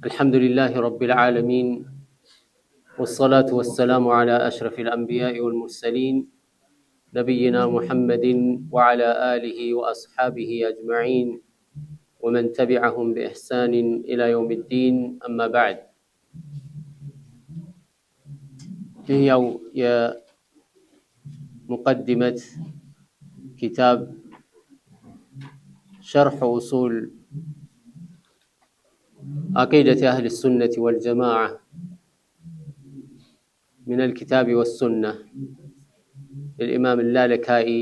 الحمد لله رب العالمين والصلاة والسلام على أشرف الأنبياء والمرسلين نبينا محمد وعلى آله وأصحابه أجمعين ومن تبعهم بإحسان إلى يوم الدين أما بعد. هي مقدمة كتاب شرح أصول عقيدة أهل السنة والجماعة من الكتاب والسنة للإمام اللالكائي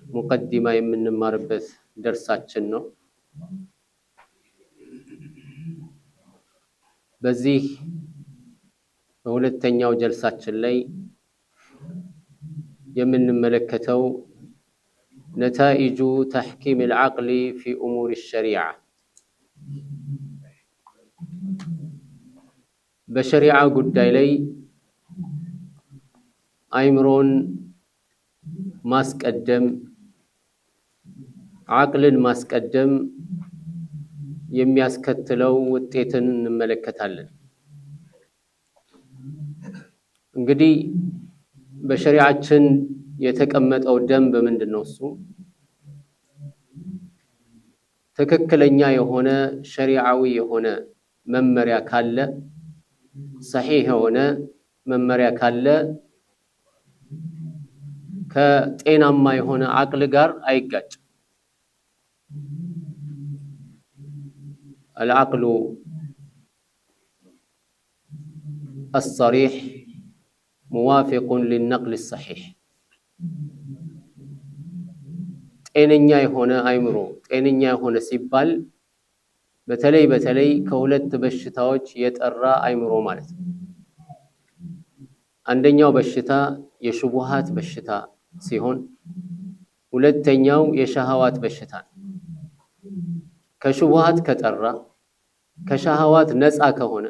مقدمة من ماربث درسات شنو بزيه በሁለተኛው ጀልሳችን ላይ የምንመለከተው نتائج تحكيم العقل في أمور الشريعة በሸሪዓ ጉዳይ ላይ አይምሮን ማስቀደም አቅልን ማስቀደም የሚያስከትለው ውጤትን እንመለከታለን። እንግዲህ በሸሪዓችን የተቀመጠው ደንብ ምንድነው? እሱ ትክክለኛ የሆነ ሸሪዓዊ የሆነ መመሪያ ካለ صحيح የሆነ መመሪያ ካለ ከጤናማ የሆነ አቅል ጋር አይጋጭ። العقل الصريح موافق للنقل الصحيح ጤነኛ የሆነ አይምሮ ጤነኛ የሆነ ሲባል በተለይ ከሁለት በሽታዎች የጠራ አይምሮ ማለት ነው። አንደኛው በሽታ የሽቡሃት በሽታ ሲሆን ሁለተኛው የሸሃዋት በሽታ። ከሽቡሃት ከጠራ ከሸሃዋት ነፃ ከሆነ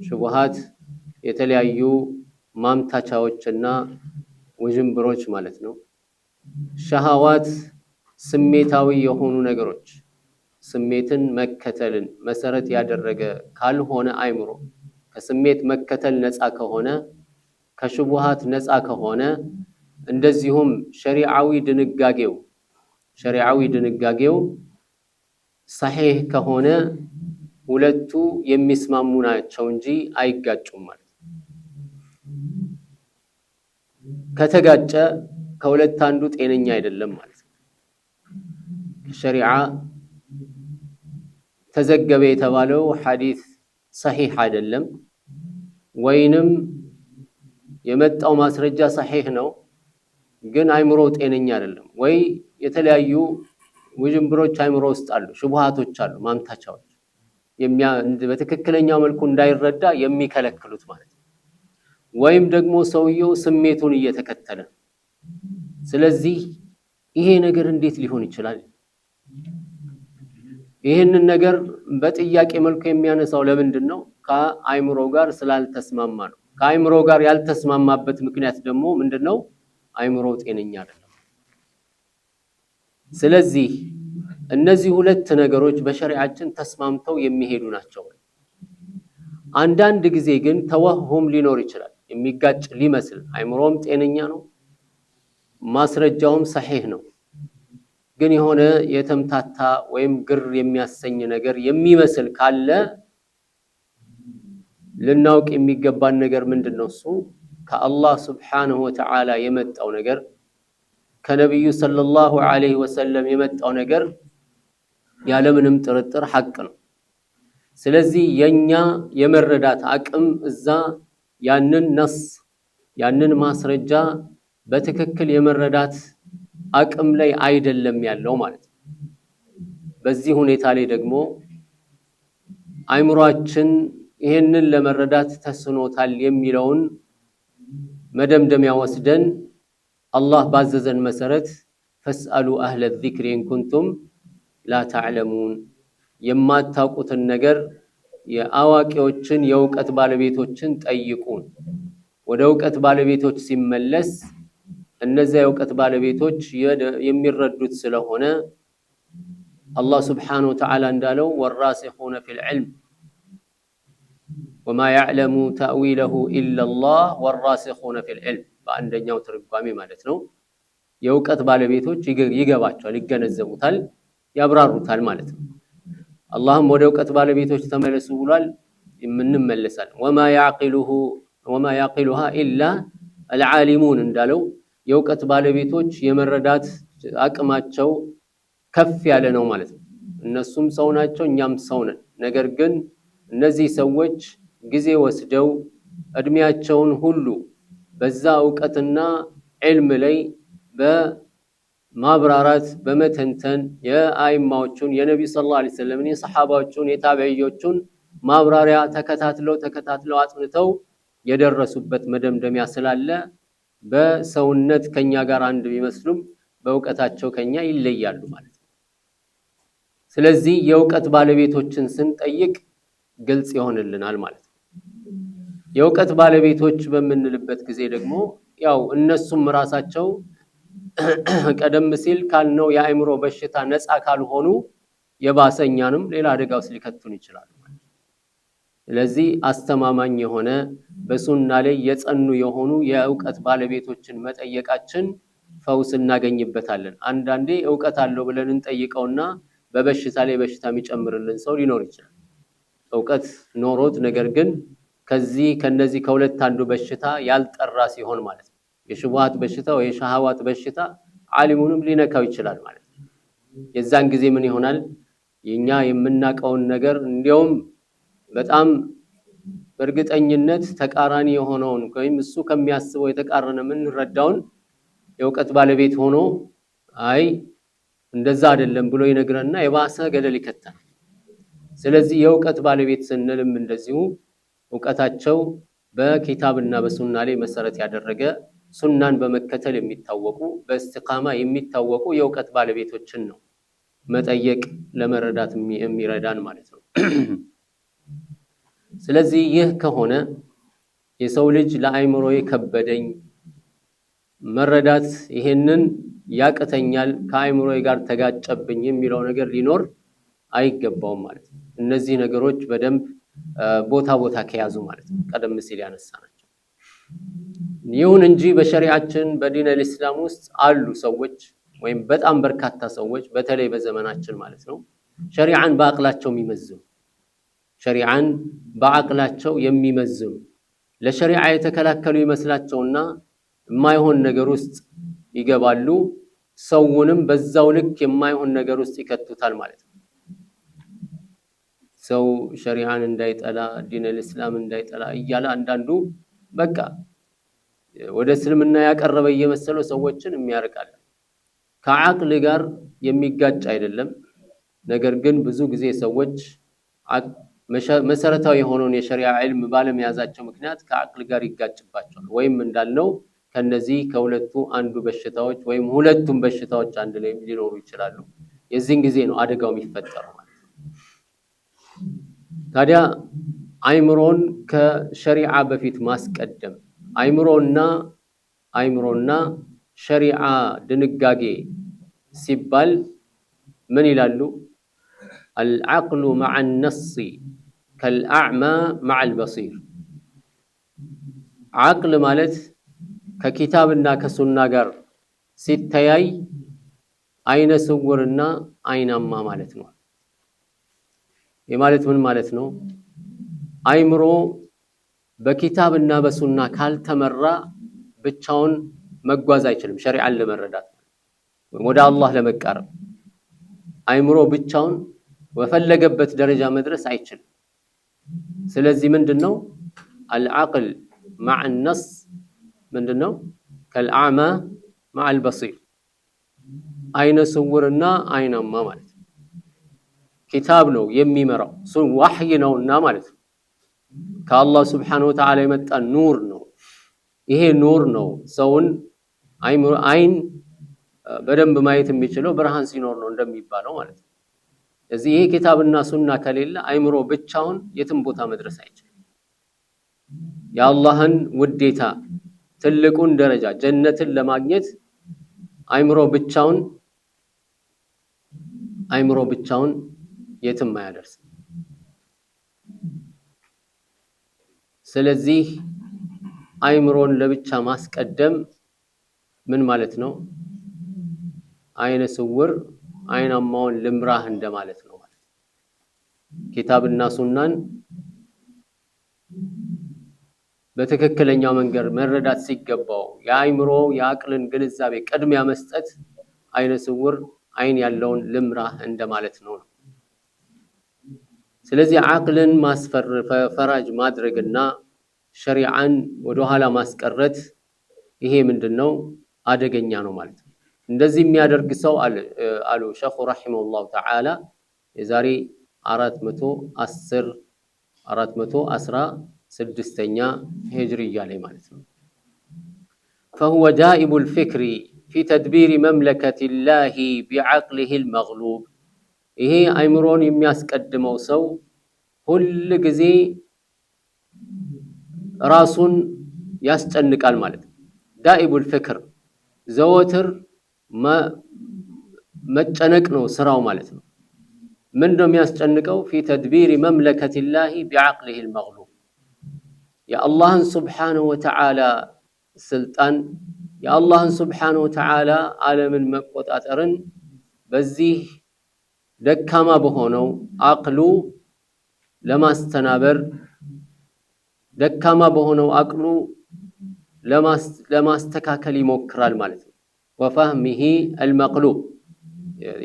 ሽቡሃት የተለያዩ ማምታቻዎችና ውዥንብሮች ማለት ነው። ሸሃዋት ስሜታዊ የሆኑ ነገሮች ስሜትን መከተልን መሰረት ያደረገ ካልሆነ አይምሮ ከስሜት መከተል ነፃ ከሆነ ከሽቡሃት ነፃ ከሆነ እንደዚሁም ሸሪዓዊ ድንጋጌው صحيح ከሆነ ሁለቱ የሚስማሙ ናቸው እንጂ አይጋጩም ማለት። ከተጋጨ ከሁለት አንዱ ጤነኛ አይደለም ማለት ነው። ሸሪዓ ተዘገበ የተባለው ሐዲስ صحيح አይደለም ወይንም የመጣው ማስረጃ صحيح ነው ግን አይምሮ ጤነኛ አይደለም ወይ የተለያዩ ውዥንብሮች አይምሮ ውስጥ አሉ፣ ሽቡሃቶች አሉ፣ ማምታቻዎች በትክክለኛው መልኩ እንዳይረዳ የሚከለክሉት ማለት ነው። ወይም ደግሞ ሰውየው ስሜቱን እየተከተለ ስለዚህ ይሄ ነገር እንዴት ሊሆን ይችላል? ይሄንን ነገር በጥያቄ መልኩ የሚያነሳው ለምንድነው? ከአይምሮ ጋር ስላልተስማማ ነው። ከአይምሮ ጋር ያልተስማማበት ምክንያት ደግሞ ምንድነው? አይምሮ ጤነኛ አይደለም። ስለዚህ እነዚህ ሁለት ነገሮች በሸሪዓችን ተስማምተው የሚሄዱ ናቸው። አንዳንድ ጊዜ ግን ተወሁም ሊኖር ይችላል፣ የሚጋጭ ሊመስል አይምሮም ጤነኛ ነው ማስረጃውም صحيح ነው ግን የሆነ የተምታታ ወይም ግር የሚያሰኝ ነገር የሚመስል ካለ ልናውቅ የሚገባን ነገር ምንድነው? እሱ ከአላህ Subhanahu Wa Ta'ala የመጣው ነገር ከነብዩ ሰለላሁ ዐለይሂ ወሰለም የመጣው ነገር ያለምንም ጥርጥር ሐቅ ነው። ስለዚህ የኛ የመረዳት አቅም እዛ ያንን ነስ ያንን ማስረጃ በትክክል የመረዳት አቅም ላይ አይደለም ያለው ማለት ነው። በዚህ ሁኔታ ላይ ደግሞ አይምሮአችን ይሄንን ለመረዳት ተስኖታል የሚለውን መደምደሚያ ወስደን አላህ ባዘዘን መሰረት ፈስአሉ አህለ الذክር ኢን ኩንቱም ላ ተዕለሙን የማታውቁትን ነገር የአዋቂዎችን የእውቀት ባለቤቶችን ጠይቁን። ወደ እውቀት ባለቤቶች ሲመለስ እነዚያ የእውቀት ባለቤቶች የሚረዱት ስለሆነ الله سبحانه وتعالى እንዳለው ወራሲኹነ ፊል ዒልም وما يعلم تأويله إلا الله والراسخون في العلم በአንደኛው ትርጓሜ ማለት ነው የእውቀት ባለቤቶች ይገባቸዋል ይገነዘቡታል ያብራሩታል ማለት ነው አላህም ወደ እውቀት ባለቤቶች ተመለሱ ብሏል የምንመለሳል وما يعقلها إلا العالمون እንዳለው የእውቀት ባለቤቶች የመረዳት አቅማቸው ከፍ ያለ ነው ማለት ነው እነሱም ሰው ናቸው እኛም ሰው ነን ነገር ግን እነዚህ ሰዎች ጊዜ ወስደው እድሜያቸውን ሁሉ በዛ ዕውቀትና ዕልም ላይ በማብራራት በመተንተን የአይማዎቹን የነብዩ ሰለላሁ ዐለይሂ ወሰለም የሰሃባዎቹን የታቢዒዎቹን ማብራሪያ ተከታትለው አጥንተው የደረሱበት መደምደሚያ ስላለ በሰውነት ከኛ ጋር አንድ ቢመስሉም በእውቀታቸው ከኛ ይለያሉ ማለት ነው ስለዚህ የእውቀት ባለቤቶችን ስንጠይቅ ግልጽ ይሆንልናል ማለት ነው የእውቀት ባለቤቶች በመንልበት ጊዜ ደግሞ ያው እነሱም ራሳቸው ቀደም ሲል ካልነው የአእምሮ በሽታ ነፃ ካልሆኑ የባሰኛንም ሌላ አደጋ ውስጥ ሊከቱን ይችላሉ ስለዚህ አስተማማኝ የሆነ በሱና ላይ የጸኑ የሆኑ የእውቀት ባለቤቶችን መጠየቃችን ፈውስ እናገኝበታለን አንዳንዴ ዕውቀት አለው ብለን እንጠይቀውና በበሽታ ላይ በሽታ የሚጨምርልን ሰው ሊኖር ይችላል ዕውቀት ኖሮት ነገር ግን ከነዚህ ከሁለት አንዱ በሽታ ያልጠራ ሲሆን ማለት ነው የሽቡሃት በሽታ ወይ የሻሃዋት በሽታ ዓሊሙንም ሊነካው ይችላል ማለት ነው የዛን ጊዜ ምን ይሆናል የኛ የምናቀውን ነገር እንዲያውም በጣም በእርግጠኝነት ተቃራኒ የሆነውን ወይም እሱ ከሚያስበው የተቃረነ ምን ረዳውን የእውቀት ባለቤት ሆኖ አይ እንደዛ አይደለም ብሎ ይነግረንና የባሰ ገደል ይከተናል ስለዚህ የእውቀት ባለቤት ስንልም እንደዚሁ ዕውቀታቸው በኪታብና በሱና ላይ መሰረት ያደረገ ሱናን በመከተል የሚታወቁ በእስቲቃማ የሚታወቁ የእውቀት ባለቤቶችን ነው መጠየቅ ለመረዳት የሚረዳን ማለት ነው ስለዚህ ይህ ከሆነ የሰው ልጅ ለአይምሮ የከበደኝ መረዳት ይሄንን ያቀተኛል ከአይምሮ ጋር ተጋጨብኝ የሚለው ነገር ሊኖር አይገባውም ማለት ነው እነዚህ ነገሮች በደንብ ቦታ ከያዙ ማለት ነው ቀደም ሲል ያነሳናቸው ይሁን እንጂ በሸሪዓችን በዲን الاسلام ውስጥ አሉ ሰዎች ወይም በጣም በርካታ ሰዎች በተለይ በዘመናችን ማለት ነው ሸሪዓን በአቅላቸው የሚመዝኑ ሸሪዓን በአቅላቸው የሚመዝኑ ለሸሪዓ የተከላከሉ ይመስላቸውና የማይሆን ነገር ውስጥ ይገባሉ ሰውንም በዛው ልክ የማይሆን ነገር ውስጥ ይከቱታል ማለት ነው ሰው ሸሪዓን እንዳይጠላ ዲን الاسلام እንዳይጠላ እያለ አንዳንዱ በቃ ወደ እስልምና ያቀረበ የመሰለው ሰዎችን የሚያርቃል ከአቅል ጋር የሚጋጭ አይደለም ነገር ግን ብዙ ጊዜ ሰዎች መሰረታዊ የሆነውን የሸሪዓ ዕልም ባለመያዛቸው ምክንያት ከአቅል ጋር ይጋጭባቸዋል ወይም እንዳልነው ከነዚህ ከሁለቱ አንዱ በሽታዎች ወይም ሁለቱም በሽታዎች አንድ ላይ ሊኖሩ ይችላሉ የዚህን ጊዜ ነው አደጋው የሚፈጠረው ማለት ታዲያ አይምሮን ከሸሪዓ በፊት ማስቀደም አይምሮና ሸሪዓ ድንጋጌ ሲባል ምን ይላሉ العقل مع النص كالأعمى مع البصير عقل ማለት ከኪታብና ከሱና ጋር ሲተያይ አይነ ስውርና አይናማ ማለት ነው የማለት ምን ማለት ነው አይምሮ በኪታብና በሱና ካልተመራ ብቻውን መጓዝ አይችልም ሸሪዓን ለመረዳት ወደ አላህ ለመቃረብ አይምሮ ብቻውን ወፈለገበት ደረጃ መድረስ አይችልም ስለዚህ ምንድነው العقل مع النص ምንድነው كالأعمى مع البصير አይነ ስውርና አይናማ ማለት ኪታብ ነው የሚመራው ወህይ ነውና ማለት ነው ከአላህ Subhanahu Wa Ta'ala የመጣ ኑር ነው ይሄ ኑር ነው ሰውን አይን በደንብ ማየት የሚችለው ብርሃን ሲኖር ነው እንደሚባለው ማለት ነው እዚህ ይሄ ኪታብና ሱና ከሌለ አይምሮ ብቻውን የትም ቦታ መድረስ አይችልም የአላህን ውዴታ ትልቁን ደረጃ ጀነትን ለማግኘት አይምሮ ብቻውን የትም አያደርስ ስለዚህ አይምሮን ለብቻ ማስቀደም ምን ማለት ነው? አይነ ስውር አይናማውን ልምራህ እንደማለት ነው ማለት። ኪታብና ሱናን በትክክለኛው መንገድ መረዳት ሲገባው የአይምሮ የአቅልን ግንዛቤ ቅድሚያ መስጠት አይነ ስውር አይን ያለውን ልምራህ እንደማለት ነው። ስለዚህ አቅልን ፈራጅ ማድረግና ሸሪዓን ወደ ኋላ ማስቀረት ይሄ ምንድነው? አደገኛ ነው ማለት ነው። እንደዚህ የሚያደርግ ሰው አሉ ሸኹ ረሂመሁላህ ተዓላ የዛሬ 416ኛ ሂጅሪያ ላይ ማለት ነው። فهو دائب الفكر في تدبير مملكة الله بعقله المغلوب ይሄ አይምሮን የሚያስቀድመው ሰው ሁሉ ጊዜ ራሱን ያስጨንቃል ማለት ነው። ዳኢቡል ፍክር ዘወትር መጨነቅ ነው ስራው ማለት ነው። ምንድነው የሚያስጨንቀው? في تدبير مملكة الله بعقله المغلوب የአላህን ሱብሓነሁ ወተዓላ ስልጣን የአላህን ሱብሓነሁ ወተዓላ ዓለምን መቆጣጠርን በዚህ ደካማ በሆነው አቅሉ ለማስተናበር ደካማ በሆነው አቅሉ ለማስተካከል ይሞክራል ማለት ነው። ወፈህሚሂ አልመቅሉብ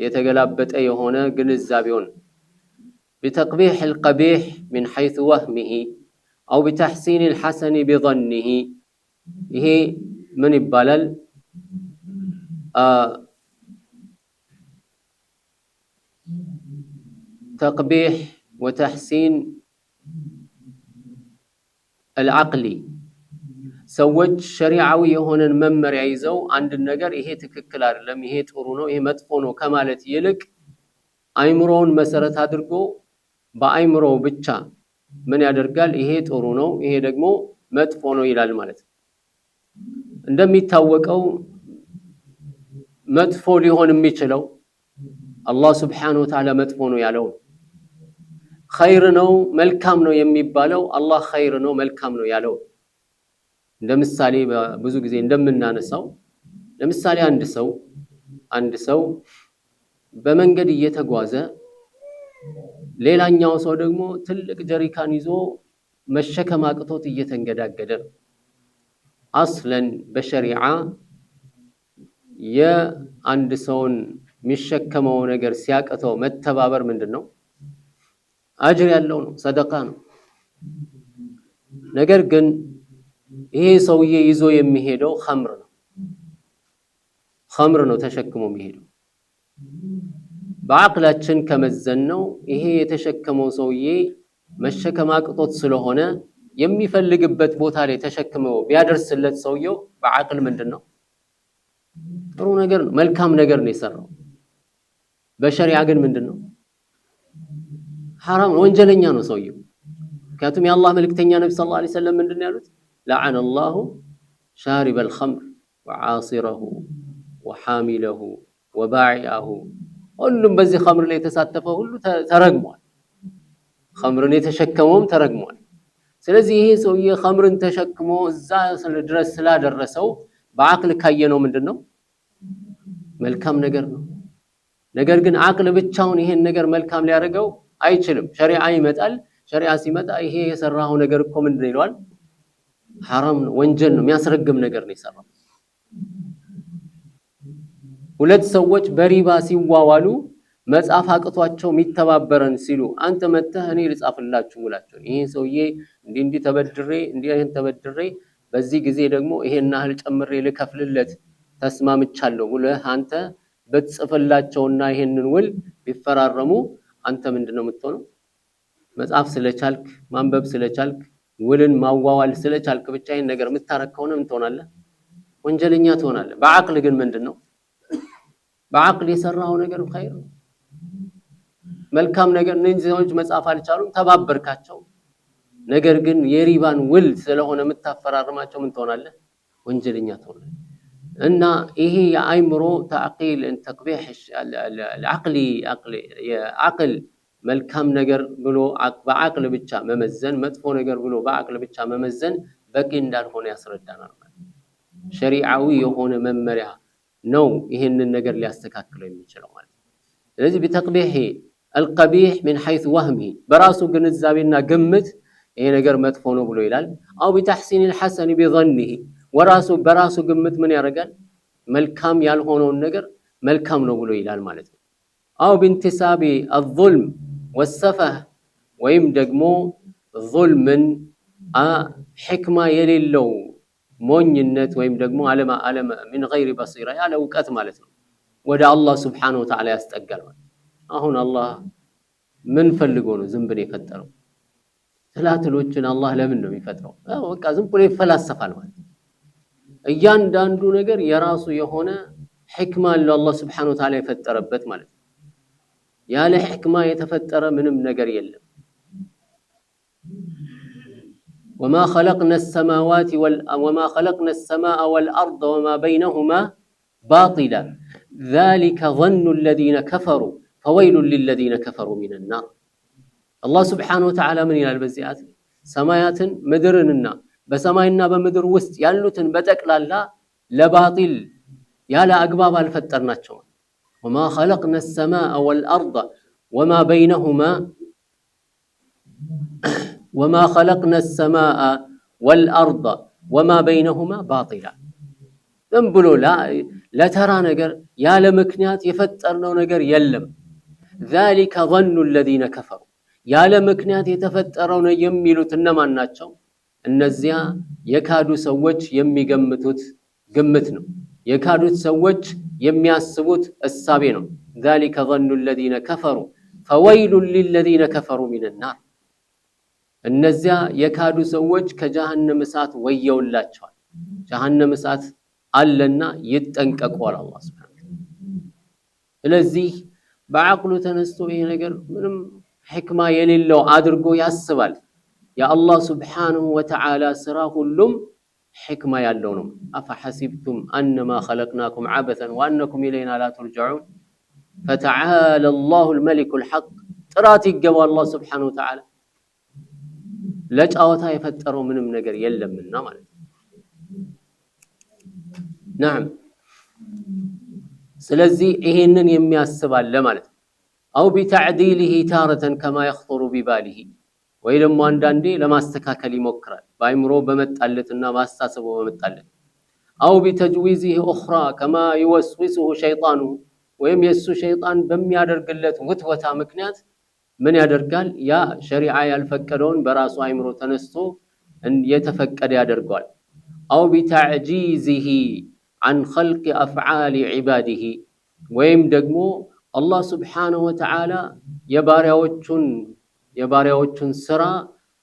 የተገላበጠ የሆነ ግንዛቤውን بتقبيح القبيح من حيث وهمه أو بتحسين الحسن بظنه ይሄ ምን ይባላል? تقبيح وتحسين العقلي ሰዎች ሸሪዓዊ የሆነን መመሪያ ይዘው አንድ ነገር ይሄ ትክክል አይደለም ይሄ ጥሩ ነው ይሄ መጥፎ ነው ከማለት ይልቅ አይምሮውን መሰረት አድርጎ በአይምሮ ብቻ ምን ያደርጋል? ይሄ ጥሩ ነው ይሄ ደግሞ መጥፎ ነው ይላል ማለት ነው። እንደሚታወቀው መጥፎ ሊሆን የሚችለው አላህ Subhanahu Wa Ta'ala መጥፎ ነው ያለው ኸይር ነው መልካም ነው የሚባለው አላህ ኸይር ነው መልካም ነው ያለው። እንደምሳሌ ብዙ ጊዜ እንደምናነሳው ለምሳሌ አንድ ሰው በመንገድ እየተጓዘ ሌላኛው ሰው ደግሞ ትልቅ ጀሪካን ይዞ መሸከም አቅቶት እየተንገዳገደ አስለን በሸሪዓ የአንድ ሰውን የሚሸከመው ነገር ሲያቅተው መተባበር ምንድነው? አጅር ያለው ነው ሰደቃ ነው። ነገር ግን ይሄ ሰውዬ ይዞ የሚሄደው ኸምር ነው ተሸክሞ የሚሄደው። በአቅላችን ከመዘነው ይሄ የተሸከመው ሰውዬ መሸከም አቅቶት ስለሆነ የሚፈልግበት ቦታ ላይ ተሸክመው ቢያደርስለት ሰውየው በአቅል ምንድነው? ጥሩ ነገር ነው መልካም ነገር ነው የሰራው። በሸሪዓ ግን ምንድነው? ሐራም ወንጀለኛ ነው ሰውየው። ምክንያቱም የአላህ መልእክተኛ ነብዩ ሰለላሁ ዐለይሂ ወሰለም ምንድነው ያሉት? لعن الله شارب الخمر وعاصره وحامله وباعه ሁሉም በዚህ ኸምር ላይ የተሳተፈው ሁሉ ተረግሟል። ኸምርን የተሸከመውም ተረግሟል። ስለዚህ ይሄ ሰውዬ ኸምርን ተሸክሞ እዛ ድረስ ስላደረሰው በአቅል ካየነው ምንድነው? መልካም ነገር ነው። ነገር ግን አቅል ብቻውን ይሄን ነገር መልካም ሊያደርገው አይችልም። ሸሪዓ ይመጣል። ሸሪዓ ሲመጣ ይሄ የሰራው ነገር እኮ ምንድነው ይላል? ሐራም ነው ወንጀል ነው የሚያስረግም ነገር ነው የሰራው። ሁለት ሰዎች በሪባ ሲዋዋሉ መጻፍ አቅቷቸው የሚተባበረን ሲሉ አንተ መተህ እኔ ልጻፍላችሁ ሙላቸው ይሄ ሰውዬ እንዲህ ተበድሬ በዚህ ጊዜ ደግሞ ይሄን ያህል ጨምሬ ልከፍልለት ተስማምቻለሁ ብለህ አንተ በትጽፍላቸውና ይሄንን ውል ቢፈራረሙ አንተ ምንድነው የምትሆነው? መጻፍ ስለቻልክ ማንበብ ስለቻልክ ውልን ማዋዋል ስለቻልክ ብቻ ይሄን ነገር የምታረከው ነው ምን ትሆናለህ? ወንጀለኛ ትሆናለህ። በአቅል ግን ምንድነው? በአቅል የሰራው ነገር ኸይር ነው መልካም ነገር እነዚህ ሰዎች መጻፍ አልቻሉም ተባበርካቸው። ነገር ግን የሪባን ውል ስለሆነ የምታፈራርማቸው ምን ትሆናለህ? ወንጀለኛ ትሆናለህ። እና ይሄ የአይምሮ ተዕቂል ተቅቢህ العقل የአቅል መልካም ነገር ብሎ በአቅል ብቻ መመዘን መጥፎ ነገር ብሎ በአቅል ብቻ መመዘን በቂ እንዳልሆነ ያስረዳናል ማለት ሸሪዓዊ የሆነ መመሪያ ነው ይሄንን ነገር ሊያስተካክለው የሚችለው ማለት ስለዚህ بتقبيح القبيح من حيث وهمه በራሱ ግንዛቤና ግምት ይሄ ነገር መጥፎ ነው ብሎ ይላል او بتحسين الحسن بظنه ወራሱ በራሱ ግምት ምን ያደርጋል መልካም ያልሆነውን ነገር መልካም ነው ብሎ ይላል ማለት ነው او بانتساب الظلم والسفه ወይም ደግሞ ظلምን حكمه የሌለው ሞኝነት ወይም ደግሞ ዓለም من غير بصيره ያለ ዕውቀት ማለት ነው ወደ አላህ Subhanahu Wa Ta'ala ያስጠጋል ማለት አሁን አላህ ምን ፈልጎ ነው ዝንብን የፈጠረው ትላትሎችን አላህ ለምን ነው የሚፈጥረው በቃ ዝም ብሎ ይፈላሰፋል ማለት እያንዳንዱ ነገር የራሱ የሆነ ሕክማ አለው አላህ Subhanahu Wa Ta'ala የፈጠረበት ማለት ያለ ሕክማ የተፈጠረ ምንም ነገር የለም وما خلقنا السماء والأرض وما بينهما باطلا ذلك ظن الذين كفروا فويل للذين كفروا من النار الله سبحانه وتعالى من ይላል በዚያት ሰማያትን ምድርንና በሰማይና በምድር ውስጥ ያሉትን በጠቅላላ ለባጢል ያለ አግባብ አልፈጠርናቸው وما خلقنا السماء والأرض وما بينهما وما خلقنا السماء والأرض وما بينهما باطلا እንብሎ ለተራ ነገር ያለ ምክንያት የፈጠርነው ነገር የለም ذلك ظن الذين كفروا ያለ ምክንያት የተፈጠረው ነው የሚሉት እነማን ናቸው እነዚያ የካዱ ሰዎች የሚገምቱት ግምት ነው የካዱት ሰዎች የሚያስቡት እሳቤ ነው ذلك ظن الذين كفروا فويل للذين كفروا من النار እነዚያ የካዱ ሰዎች ከጀሃነም እሳት ወየውላቸዋል ጀሃነም እሳት አለና ይጠንቀቁዋል አላህ Subhanahu ስለዚህ በአቅሉ ተነስቶ ይሄ ነገር ምንም ሕክማ የሌለው አድርጎ ያስባል የአላህ Subhanahu Wa Ta'ala ስራ ሁሉም ሕክማ ያለው ነው አፈሐሲብቱም انما خلقناكم عبثا وانكم الينا لا ترجعون فتعالى الله الملك الحق ጥራት ይገባው አላህ Subhanahu Wa Ta'ala ለጫወታ የፈጠረው ምንም ነገር የለምና ማለት نعم ስለዚህ ይሄንን የሚያስብ አለ ማለት او بتعديله تارة كما يخطر بباله ወይ ደግሞ አንዳንዴ ለማስተካከል ይሞክራል ባይምሮ በመጣለትና ማስተሳሰቡ በመጣለት او بتجويزه اخرى كما يوسوسه شيطانه ወይም የሱ ሸይጣን በሚያደርግለት ውትወታ ምክንያት ምን ያደርጋል ያ ሸሪዓ ያልፈቀደውን በራሱ አይምሮ ተነስቶ የተፈቀደ ያደርጋል او بتعجيزه عن خلق افعال عباده ወይም ደግሞ አላህ Subhanahu Wa Ta'ala የባሪያዎቹን ስራ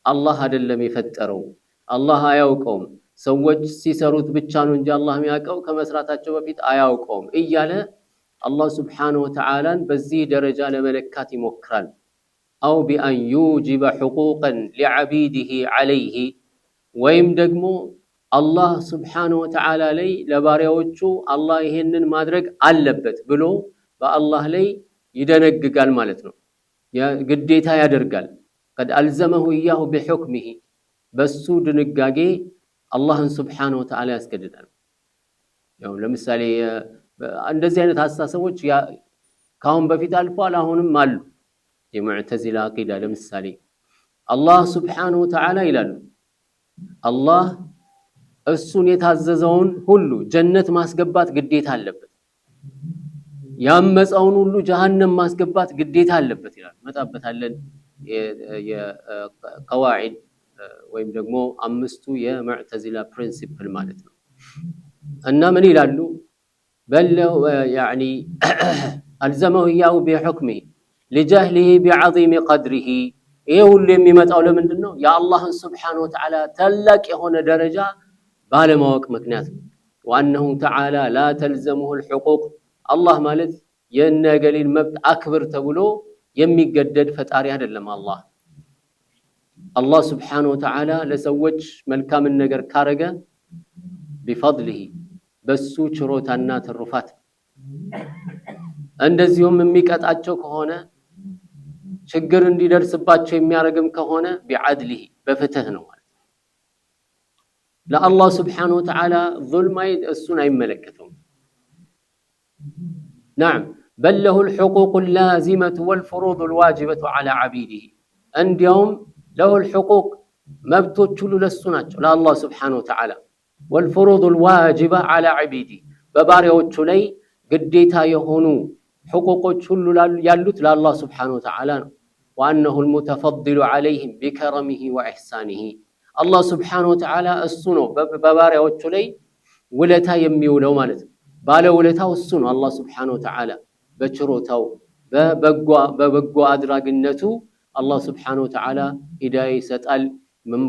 አላህ አይደለም የፈጠረው አላህ አያውቀውም ሰዎች ሲሰሩት ብቻ ነው እንጂ አላህ የሚያውቀው ከመስራታቸው በፊት አያውቀውም እያለ አላህ Subhanahu Wa Ta'ala በዚህ ደረጃ ለመለካት ይሞክራል او بان يوجب حقوقا لعبيده عليه ወይም ደግሞ አላህ Subhanahu Wa Ta'ala ላይ ለባሪያዎቹ አላህ ይሄንን ማድረግ አለበት ብሎ በአላህ ላይ ይደነግጋል ማለት ነው ግዴታ ያደርጋል قد الزمه اياه بحكمه በሱ ድንጋጌ አላህን Subhanahu Wa Ta'ala ያስገድዳል ያው ለምሳሌ እንደዚህ አይነት አስተሳሰቦች ካሁን በፊት አልፏል አሁንም አሉ የሙዕተዚላ አቂዳ ለምሳሌ አላህ Subhanahu Wa Ta'ala ይላሉ አላህ እሱን የታዘዘውን ሁሉ ጀነት ማስገባት ግዴታ አለበት ያመጻውን ሁሉ ጀሃነም ማስገባት ግዴታ አለበት ይላል መጣበታለን የቀዋዒድ ወይም ደግሞ አምስቱ የሙዕተዚላ ፕሪንሲፕል ማለት ነው እና ምን ይላሉ በለው يعني الزمه اياه بحكمه لجهله بعظيم قدره ይሄ ሁሉ የሚመጣው ለምንድነው የአላህን Subhanahu Wa Ta'ala ታላቅ የሆነ ደረጃ ባለማወቅ ምክንያት وانه تعالى لا تلزمه الحقوق الله ማለት የነገሊን መብት አክብር ተብሎ የሚገደድ ፈጣሪ አይደለም አላህ Subhanahu Wa Ta'ala ለሰዎች መልካም ነገር ካረገ بفضله በሱ ችሮታና ትሩፋት እንደዚሁም የሚቀጣቸው ከሆነ ችግር እንዲደርስባቸው የሚያረግም ከሆነ ቢዓድሊሂ በፍትህ ነው ማለት ለአላህ Subhanahu Wa Ta'ala ዙልም እሱን አይመለከተውም نعم بل له الحقوق اللازمة والفروض الواجبة على عبيده እንዲያውም له الحقوق መብቶች ሁሉ ለሱ ናቸው ለአላህ Subhanahu Wa Ta'ala والفروض الواجبة على عبيده በባሪያዎቹ ላይ ግዴታ የሆኑ حقوقዎች ሁሉ ያሉት ለአላህ Subhanahu Wa Ta'ala ነው وأنه المتفضل عليهم بكرمه وإحسانه الله سبحانه وتعالى እሱ ነው በባሪያዎቹ ላይ ውለታ የሚውለው ማለት ነው ባለ ውለታው እሱ ነው الله سبحانه وتعالى በችሮታው በበጎ አድራጊነቱ الله سبحانه وتعالى ሂዳያ ይሰጣል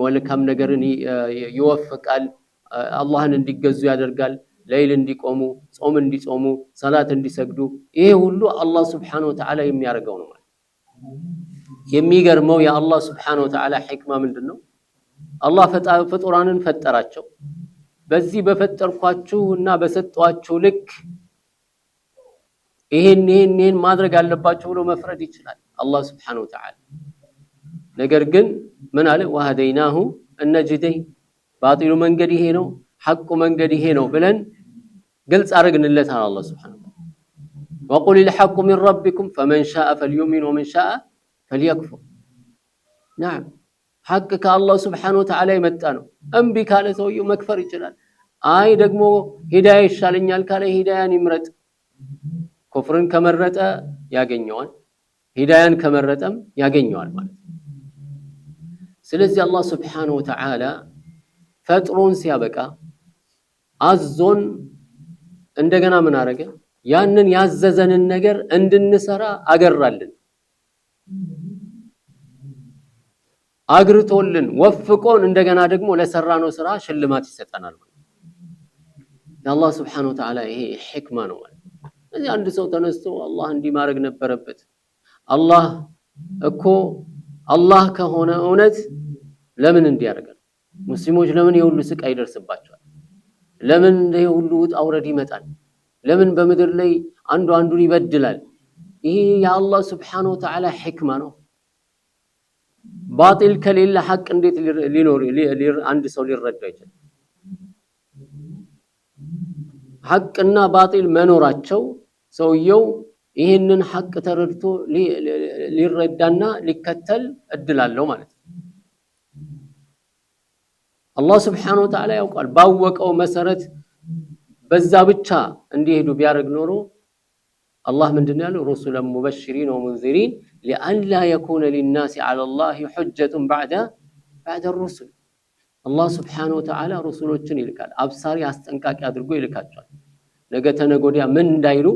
መልካም ነገርን ይወፍቃል አላህን እንዲገዙ ያደርጋል ሌሊት እንዲቆሙ ጾም እንዲጾሙ ሰላት እንዲሰግዱ ይሄ ሁሉ الله سبحانه وتعالى የሚያደርገው ነው የሚገርመው የአላህ Subhanahu Wa Ta'ala ሕክማ ምንድነው አላህ ፍጡራንን ፈጠራቸው በዚህ በፈጠርኳችሁና በሰጣችሁ ልክ ይሄን ማድረግ አለባችሁ ብሎ መፍረድ ይችላል አላህ Subhanahu Wa Ta'ala ነገር ግን ምን አለ ወሃደይናሁ النجدين ባጢሉ መንገድ ይሄ ነው ሐቁ መንገድ ይሄ ነው ብለን ግልጽ አረግንለት አላህ Subhanahu Wa Ta'ala وقل الحق من ربكم فمن شاء فليؤمن ومن شاء فليكفر نعم حق كالله سبحانه وتعالى የመጣ ነው እንቢ ካለ ሰውየው መክፈር ይችላል አይ ደግሞ ሂዳያ ይሻለኛል ካለ ሂዳያን ይምረጥ ኩፍርን ከመረጠ ያገኘዋል ሂዳያን ከመረጠም ያገኘዋል ማለት ስለዚህ አላህ Subhanahu Wa Ta'ala ፈጥሮን ሲያበቃ አዞን እንደገና ምን አረገ ያንን ያዘዘንን ነገር እንድንሰራ አገራልን አግርቶልን ወፍቆን እንደገና ደግሞ ለሰራነው ስራ ሽልማት ይሰጠናል የአላህ Subhanahu Wa Ta'ala ይሄ ሕክማ ነው ስለዚህ አንድ ሰው ተነስቶ አላህ እንዲማረግ ነበረበት አላህ እኮ አላህ ከሆነ እውነት ለምን እንዲያደርጋል ሙስሊሞች ለምን ይሁሉ ስቃይ ይደርስባቸዋል ለምን ይሁሉ አውረድ ይመጣል ለምን በመድር ላይ አንዱን ይበድላል ይሄ የአላህ Subhanahu Wa Ta'ala ሕክማ ነው ባጢል ከሌለ ሐቅ እንዴት ሊኖር አንድ ሰው ሊረዳ ይችላል ሐቅና ባጢል መኖራቸው ሰውየው ይሄንን ሐቅ ተረድቶ ሊረዳና ሊከተል እድላለው ማለት ነው አላህ Subhanahu Wa Ta'ala ያውቃል ባወቀው መሰረት በዛ ብቻ እንዲሄዱ ቢያረግ ኖሮ الله من دنيا رسلا مبشرين ومنذرين لئلا يكون للناس على الله حجة بعد الرسل الله سبحانه وتعالى رسولوችን ይልካል አብሳሪ አስጠንቃቂ አድርጎ ይልካቸዋል ነገ ተነጎዲያ ምን እንዳይሉ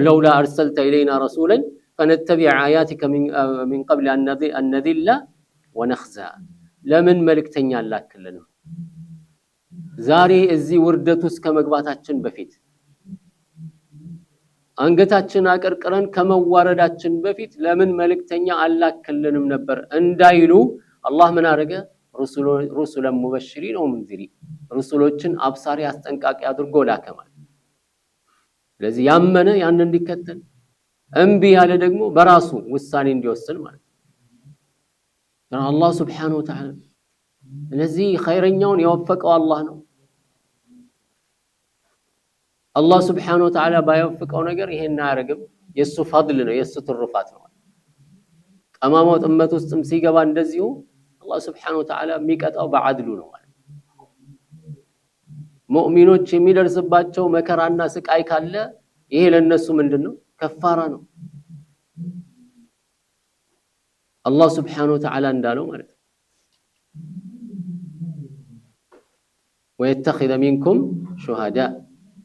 لولا ارسلت الينا رسولا فنتبع اياتك من قبل ان نذل ونخزى ለምን መልእክተኛ አላክልንም ዛሬ እዚህ ውርደት ውስጥ ከመግባታችን በፊት አንገታችን አቀርቅረን ከመዋረዳችን በፊት ለምን መልእክተኛ አላክልንም ነበር እንዳይሉ አላህ ምን አረገ رسلا مبشرين ومنذرين رسሎችን አብሳሪ አስጠንቃቂ አድርጎ ላከማል ስለዚህ ያመነ ያን እንዲከተል እንቢ ያለ ደግሞ በራሱ ውሳኔ እንዲወስን ማለት ነው አላህ Subhanahu Wa Ta'ala ስለዚህ ኸይረኛውን የወፈቀው አላህ ነው الله سبحانه وتعالى بايوفقው ነገር ይሄን አያረግም የሱ ፈድል ነው የሱ ትሩፋት ነው ቀማማው ጥመት ውስጥም ሲገባ እንደዚሁ الله سبحانه وتعالى የሚቀጣው በአድሉ ነው ማለት ሙእሚኖች የሚደርስባቸው መከራና ስቃይ ካለ ይሄ ለነሱ ምንድነው ከፋራ ነው الله سبحانه وتعالى እንዳለው ማለት ويتخذ منكم شهداء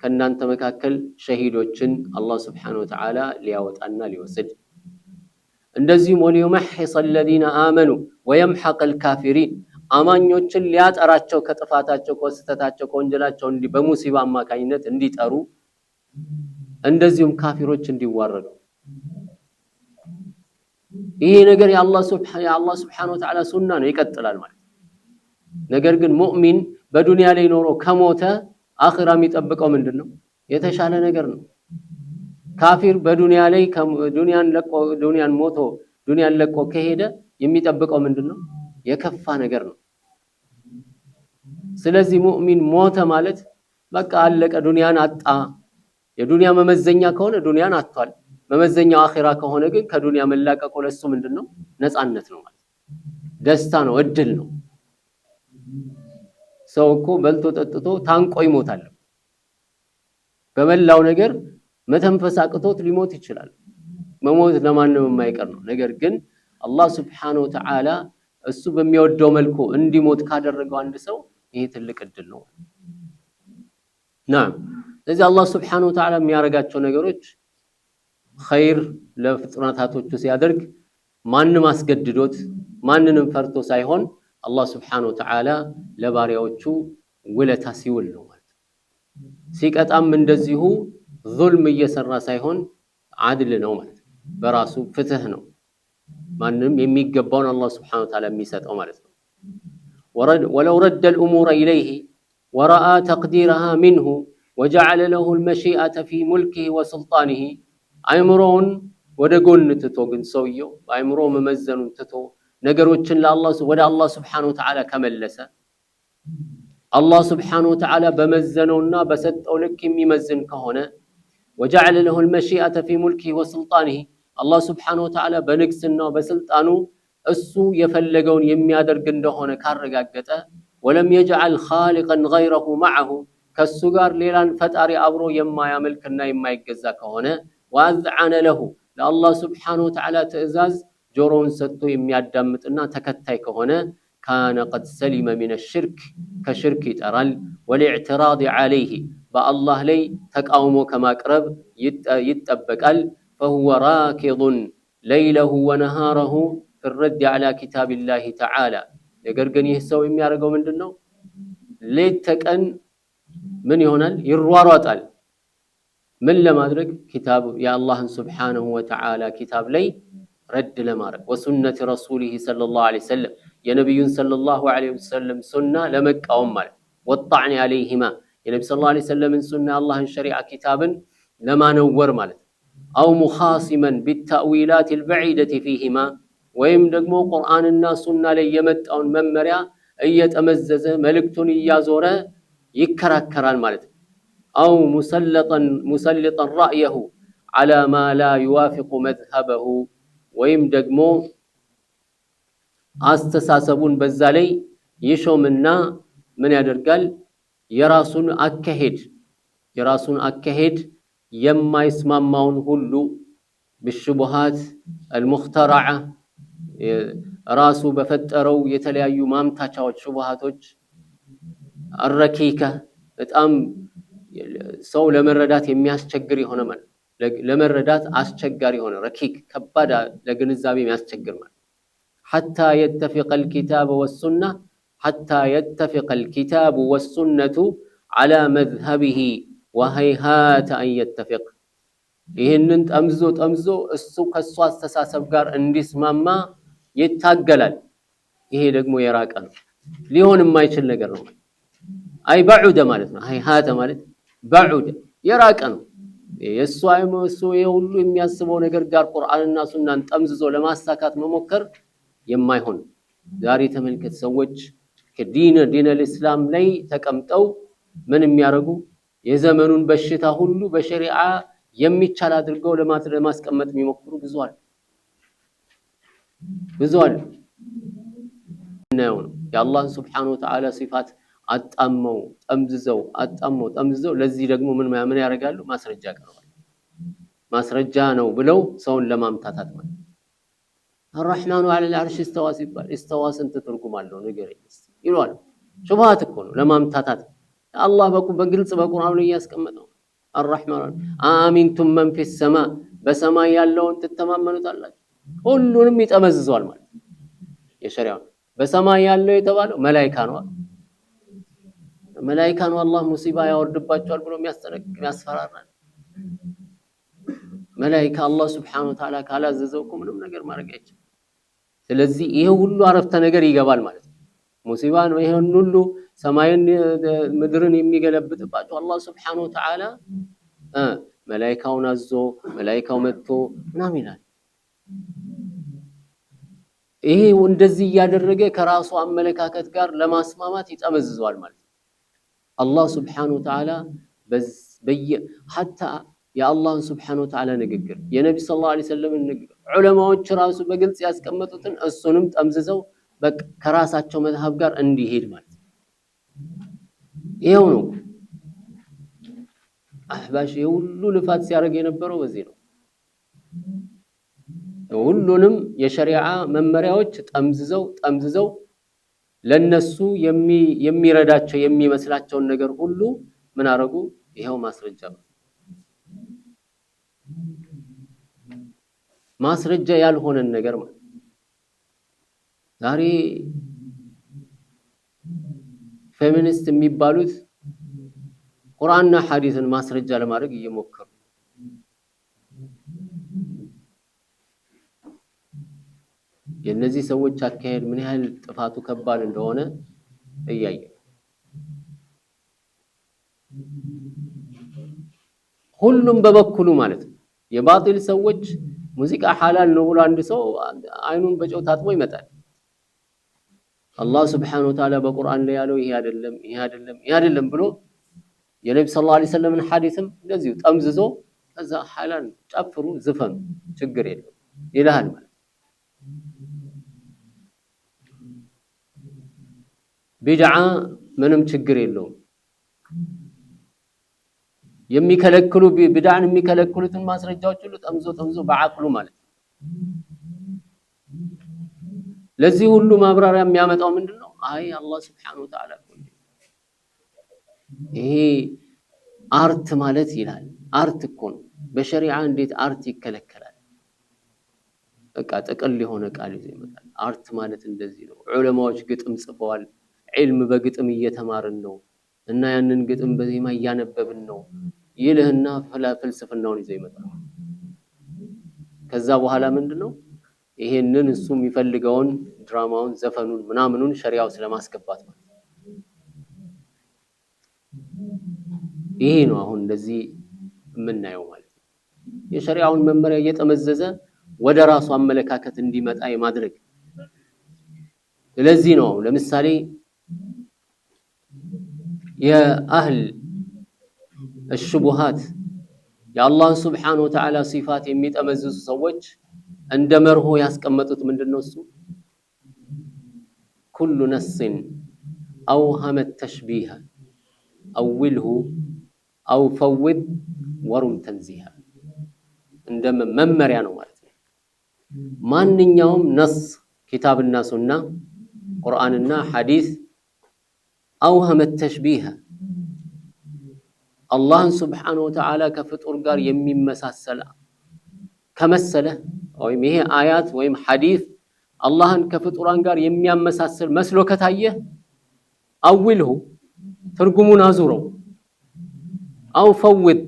ከናንተ መካከል ሸሂዶችን አላህ Subhanahu Wa Ta'ala ሊያወጣና ሊወስድ እንደዚህም ወሊዩመሕص الذين آمنوا ويمحق الكافرين አማኞችን ሊያጠራቸው ከጥፋታቸው ከስተታቸው ከወንጀላቸው እንዲ በሙሲባ አማካኝነት እንዲጠሩ እንደዚሁም ካፊሮች እንዲዋረዱ ይሄ ነገር የአላህ Subhanahu Wa Ta'ala ሱና ነው ይቀጥላል ማለት ነገር ግን ሙእሚን በዱንያ ላይ ኖሮ ከሞተ አኺራ የሚጠብቀው ምንድነው የተሻለ ነገር ነው ካፊር በዱንያ ላይ ዱንያን ለቆ ዱንያን ሞቶ ዱንያን ለቆ ከሄደ የሚጠብቀው ምንድነው? የከፋ ነገር ነው። ስለዚህ ሙእሚን ሞተ ማለት በቃ አለቀ፣ ዱንያን አጣ። የዱንያ መመዘኛ ከሆነ ዱንያን አጥቷል። መመዘኛው አኺራ ከሆነ ግን ከዱንያ መላቀቁ ለሱ ምንድነው? ነፃነት ነው ማለት፣ ደስታ ነው፣ እድል ነው። ሰው እኮ በልቶ ጠጥቶ ታንቆ ይሞታል። በመላው ነገር መተንፈስ አቅቶት ሊሞት ይችላል። መሞት ለማንም የማይቀር ነው። ነገር ግን አላህ Subhanahu Wa Ta'ala እሱ በሚወደው መልኩ እንዲሞት ካደረገው አንድ ሰው ይሄ ትልቅ እድል ነው። ናም ስለዚህ አላህ Subhanahu Wa Ta'ala የሚያረጋቸው ነገሮች ኸይር ለፍጥረታቶቹ ሲያደርግ ማንንም አስገድዶት ማንንም ፈርቶ ሳይሆን አላህ Subhanahu Wa Ta'ala ለባሪያዎቹ ውለታ ሲውል ነው ማለት። ሲቀጣም እንደዚሁ ዙልም እየሰራ ሳይሆን አድል ነው ማለት፣ በራሱ ፍትህ ነው። ማንንም የሚገባውን አላህ Subhanahu Wa Ta'ala የሚሰጠው ማለት ነው። ولو رد الأمور إليه ورأى تقديرها منه وجعل له المشيئة في ملكه وسلطانه አይምሮውን ወደ ጎን ትቶ ግን ሰውየው አይምሮ መመዘኑን ትቶ ነገሮችን ለአላህ ወደ አላህ Subhanahu Wa Ta'ala ከመለሰ አላህ Subhanahu Wa Ta'ala በመዘነውና በሰጠው ልክ የሚመዝን ከሆነ وجعل له المشيئة في ملكه وسلطانه الله سبحانه وتعالى በንግስናው በስልጣኑ እሱ የፈለገውን የሚያደርግ እንደሆነ ካረጋገጠ ولم يجعل خالقا غيره معه ከሱ ጋር ሌላን ፈጣሪ አብሮ የማያመልክና የማይገዛ ከሆነ واذعن له ለአላህ Subhanahu Wa Ta'ala ትእዛዝ ጆሮውን ሰጥቶ የሚያዳምጥና ተከታይ ከሆነ كان قد سلم من الشرك كشرك يطرال والاعتراض عليه በአላህ ላይ ተቃውሞ ከማቅረብ ይጠበቃል። فهو راكض ليله ونهاره في الرد على كتاب الله تعالى ነገር ግን ይህ ሰው የሚያደርገው ምንድነው? ሌት ተቀን ምን ይሆናል? ይሯሯጣል። ምን ለማድረግ? ኪታብ የአላህን Subhanahu Wa Ta'ala ኪታብ ላይ ረድ ለማድረግ ወሱነተ ረሱሊሂ ሰለላሁ ዐለይሂ ወሰለም የነብዩን ሰለላሁ ዐለይሂ ወሰለም ሱና ለመቃወም ማለት ወጣዕኒ ዐለይሂማ የነብዩ ሰለላሁ ዐለይሂ ወሰለም ሱና አላህን ሸሪዓ ኪታብን ለማነወር ማለት አው ሙኻሲመን ቢተእዊላት البعيدة فيهما ወይም ደግሞ ቁርአንና ሱና ላይ የመጣውን መመሪያ እየተመዘዘ መልእክቱን ያዞረ ይከራከራል ማለት አው ሙሰልጠን رأيه على ما لا يوافق مذهبه ወይም ደግሞ አስተሳሰቡን በዛ ላይ ይሾምና ምን ያደርጋል? የራሱን አካሄድ የማይስማማውን ሁሉ بالشبهات المخترعة ራሱ በፈጠረው የተለያዩ ማምታቻዎች ሹብሃቶች الركيكة በጣም ሰው ለመረዳት የሚያስቸግር የሆነ ማለት ለመረዳት አስቸጋሪ የሆነ ረኪክ ከባድ ለግንዛቤ የሚያስቸግር ማለት حتى يتفق الكتاب والسنة حتى يتفق الكتاب والسنة على مذهبه وهيهات أن يتفق ይህንን ጠምዞ እሱ ከሱ አስተሳሰብ ጋር እንዲስማማ ይታገላል። ይሄ ደግሞ የራቀ ነው፣ ሊሆን የማይችል ነገር ነው። አይ بعد ማለት ነው። هيهات ማለት بعد የራቀ ነው። የሱ አይሞሱ የሁሉ የሚያስበው ነገር ጋር ቁርአንና ሱናን ጠምዝዞ ለማሳካት መሞከር የማይሆን። ዛሬ ተመልከት፣ ሰዎች ከዲን الاسلام ላይ ተቀምጠው ምን የሚያረጉ የዘመኑን በሽታ ሁሉ በሸሪዓ የሚቻል አድርገው ለማስቀመጥ የሚሞክሩ ብዙ አሉ ነው። የአላህ Subhanahu Wa Ta'ala ሲፋት አጣመው ጠምዝዘው ለዚህ ደግሞ ምን ያደርጋሉ? ማስረጃ ያቀርባሉ። ማስረጃ ነው ብለው ሰውን ለማምታታት ማለት الرحمن على العرش استوى ሲባል استوى ስንት ትርጉም አለው ንገረኝ ይሏል። ሹብሃት እኮ ነው ለማምታታት። አላህ በግልጽ በቁርአኑ ላይ ያስቀመጠው الرحمن آمنتم من في السماء በሰማይ ያለውን ተተማመኑታላችሁ። ሁሉንም ይጠመዝዟል ማለት የሸሪዓው በሰማይ ያለው የተባለው መላእክት ነው። አላህ ሙሲባ ያወርድባቸዋል ብሎ የሚያስፈራራል። መላእክት አላህ Subhanahu Wa Ta'ala ካላዘዘው ምንም ነገር ማድረግ አይችልም። ስለዚህ ይሄ ሁሉ አረፍተ ነገር ይገባል ማለት ነው። ሙሲባ ነው ይሄን ሁሉ ሰማይን ምድርን የሚገለብጥባቸው አላህ Subhanahu Wa Ta'ala መላእክቱን አዞ መላእክቱ መጥቶ ምናምን ይላል። ይሄ እንደዚህ ያደረገ ከራሱ አመለካከት ጋር ለማስማማት ይጠመዝዟል ማለት ነው። አላህ Subhanahu Wa Ta'ala حتى የአላህ Subhanahu Wa Ta'ala ንግግር የነብዩ ሰለላሁ ዐለይሂ ወሰለም ንግግር ዑለማዎች ራሱ በግልጽ ያስቀመጡትን እሱንም ጠምዝዘው በቃ ከራሳቸው መዝሐብ ጋር እንዲሄድ ማለት ነው። ይሄው ነው አህባሽ የሁሉ ልፋት ሲያደርግ የነበረው በዚህ ነው። ሁሉንም የሸሪዓ መመሪያዎች ጠምዝዘው ለነሱ የሚረዳቸው የሚመስላቸውን ነገር ሁሉ ምን አረጉ? ይሄው ማስረጃ ያልሆነን ነገር ማለት ዛሬ ፌሚኒስት የሚባሉት ቁርአንና ሐዲስን ማስረጃ ለማድረግ እየሞከሩ የነዚህ ሰዎች አካሄድ ምን ያህል ጥፋቱ ከባድ እንደሆነ እያየ ሁሉም በበኩሉ ማለት ነው። የባጢል ሰዎች ሙዚቃ ሐላል ነው ብሎ አንድ ሰው አይኑን በጨው ታጥቦ ይመጣል። አላህ Subhanahu Wa Ta'ala በቁርአን ላይ ያለው ይሄ አይደለም ብሎ የነብዩ ሰለላሁ ዐለይሂ ወሰለም ሐዲስም እንደዚሁ ጠምዝዞ ከዛ ሐላል ጨፍሩ ዝፈኑ ችግር የለው ይላል ማለት ቢድዓ ምንም ችግር የለውም። የሚከለክሉ ቢድዓን የሚከለክሉትን ማስረጃዎች ሁሉ ጠምዞ በአቅሉ ማለት ለዚህ ሁሉ ማብራሪያ የሚያመጣው ምንድነው? አይ አላህ Subhanahu Wa Ta'ala ይሄ አርት ማለት ይላል። አርት እኮ ነው። በሸሪዓ እንዴት አርት ይከለከላል? በቃ ጥቅል የሆነ ቃል ይዞ ይመጣል። አርት ማለት እንደዚህ ነው። ዑለማዎች ግጥም ጽፈዋል። ዒልም በግጥም እየተማርን ነው እና ያንን ግጥም በዜማ እያነበብን ነው ይልህና ፍልስፍናውን ይዘው ይመጣል። ከዛ በኋላ ምንድነው ይሄንን እሱ የሚፈልገውን ድራማውን ዘፈኑን ምናምኑን ሸሪዓው ስለማስገባት ማለት ይሄ ነው አሁን እንደዚህ የምናየው ማለት ነው። የሸሪዓውን መመሪያ እየተመዘዘ ወደ ራሱ አመለካከት እንዲመጣ የማድረግ ስለዚህ ነው ለምሳሌ የአህል الشبهات የአላህ Subhanahu Wa Ta'ala ሲፋት የሚጠመዝዙ ሰዎች እንደ መርሆ ያስቀመጡት ምንድነው እሱ كل نص اوهم التشبيه اوله او فوض ورم تنزيها እንደ መመሪያ ነው ማለት ነው። ማንኛውም ነስ ኪታብና ሱና ቁርአንና ሐዲስ اوهم التشبيه الله سبحانه وتعالى ከፍጡር ጋር የሚመሳሰል ከመሰለ ወይም ይሄ አያት ወይም ሐዲስ አላህን ከፍጡራን ጋር የሚያመሳስል መስሎ ከታየ አውልሁ ትርጉሙን አዙረው አው ፈውድ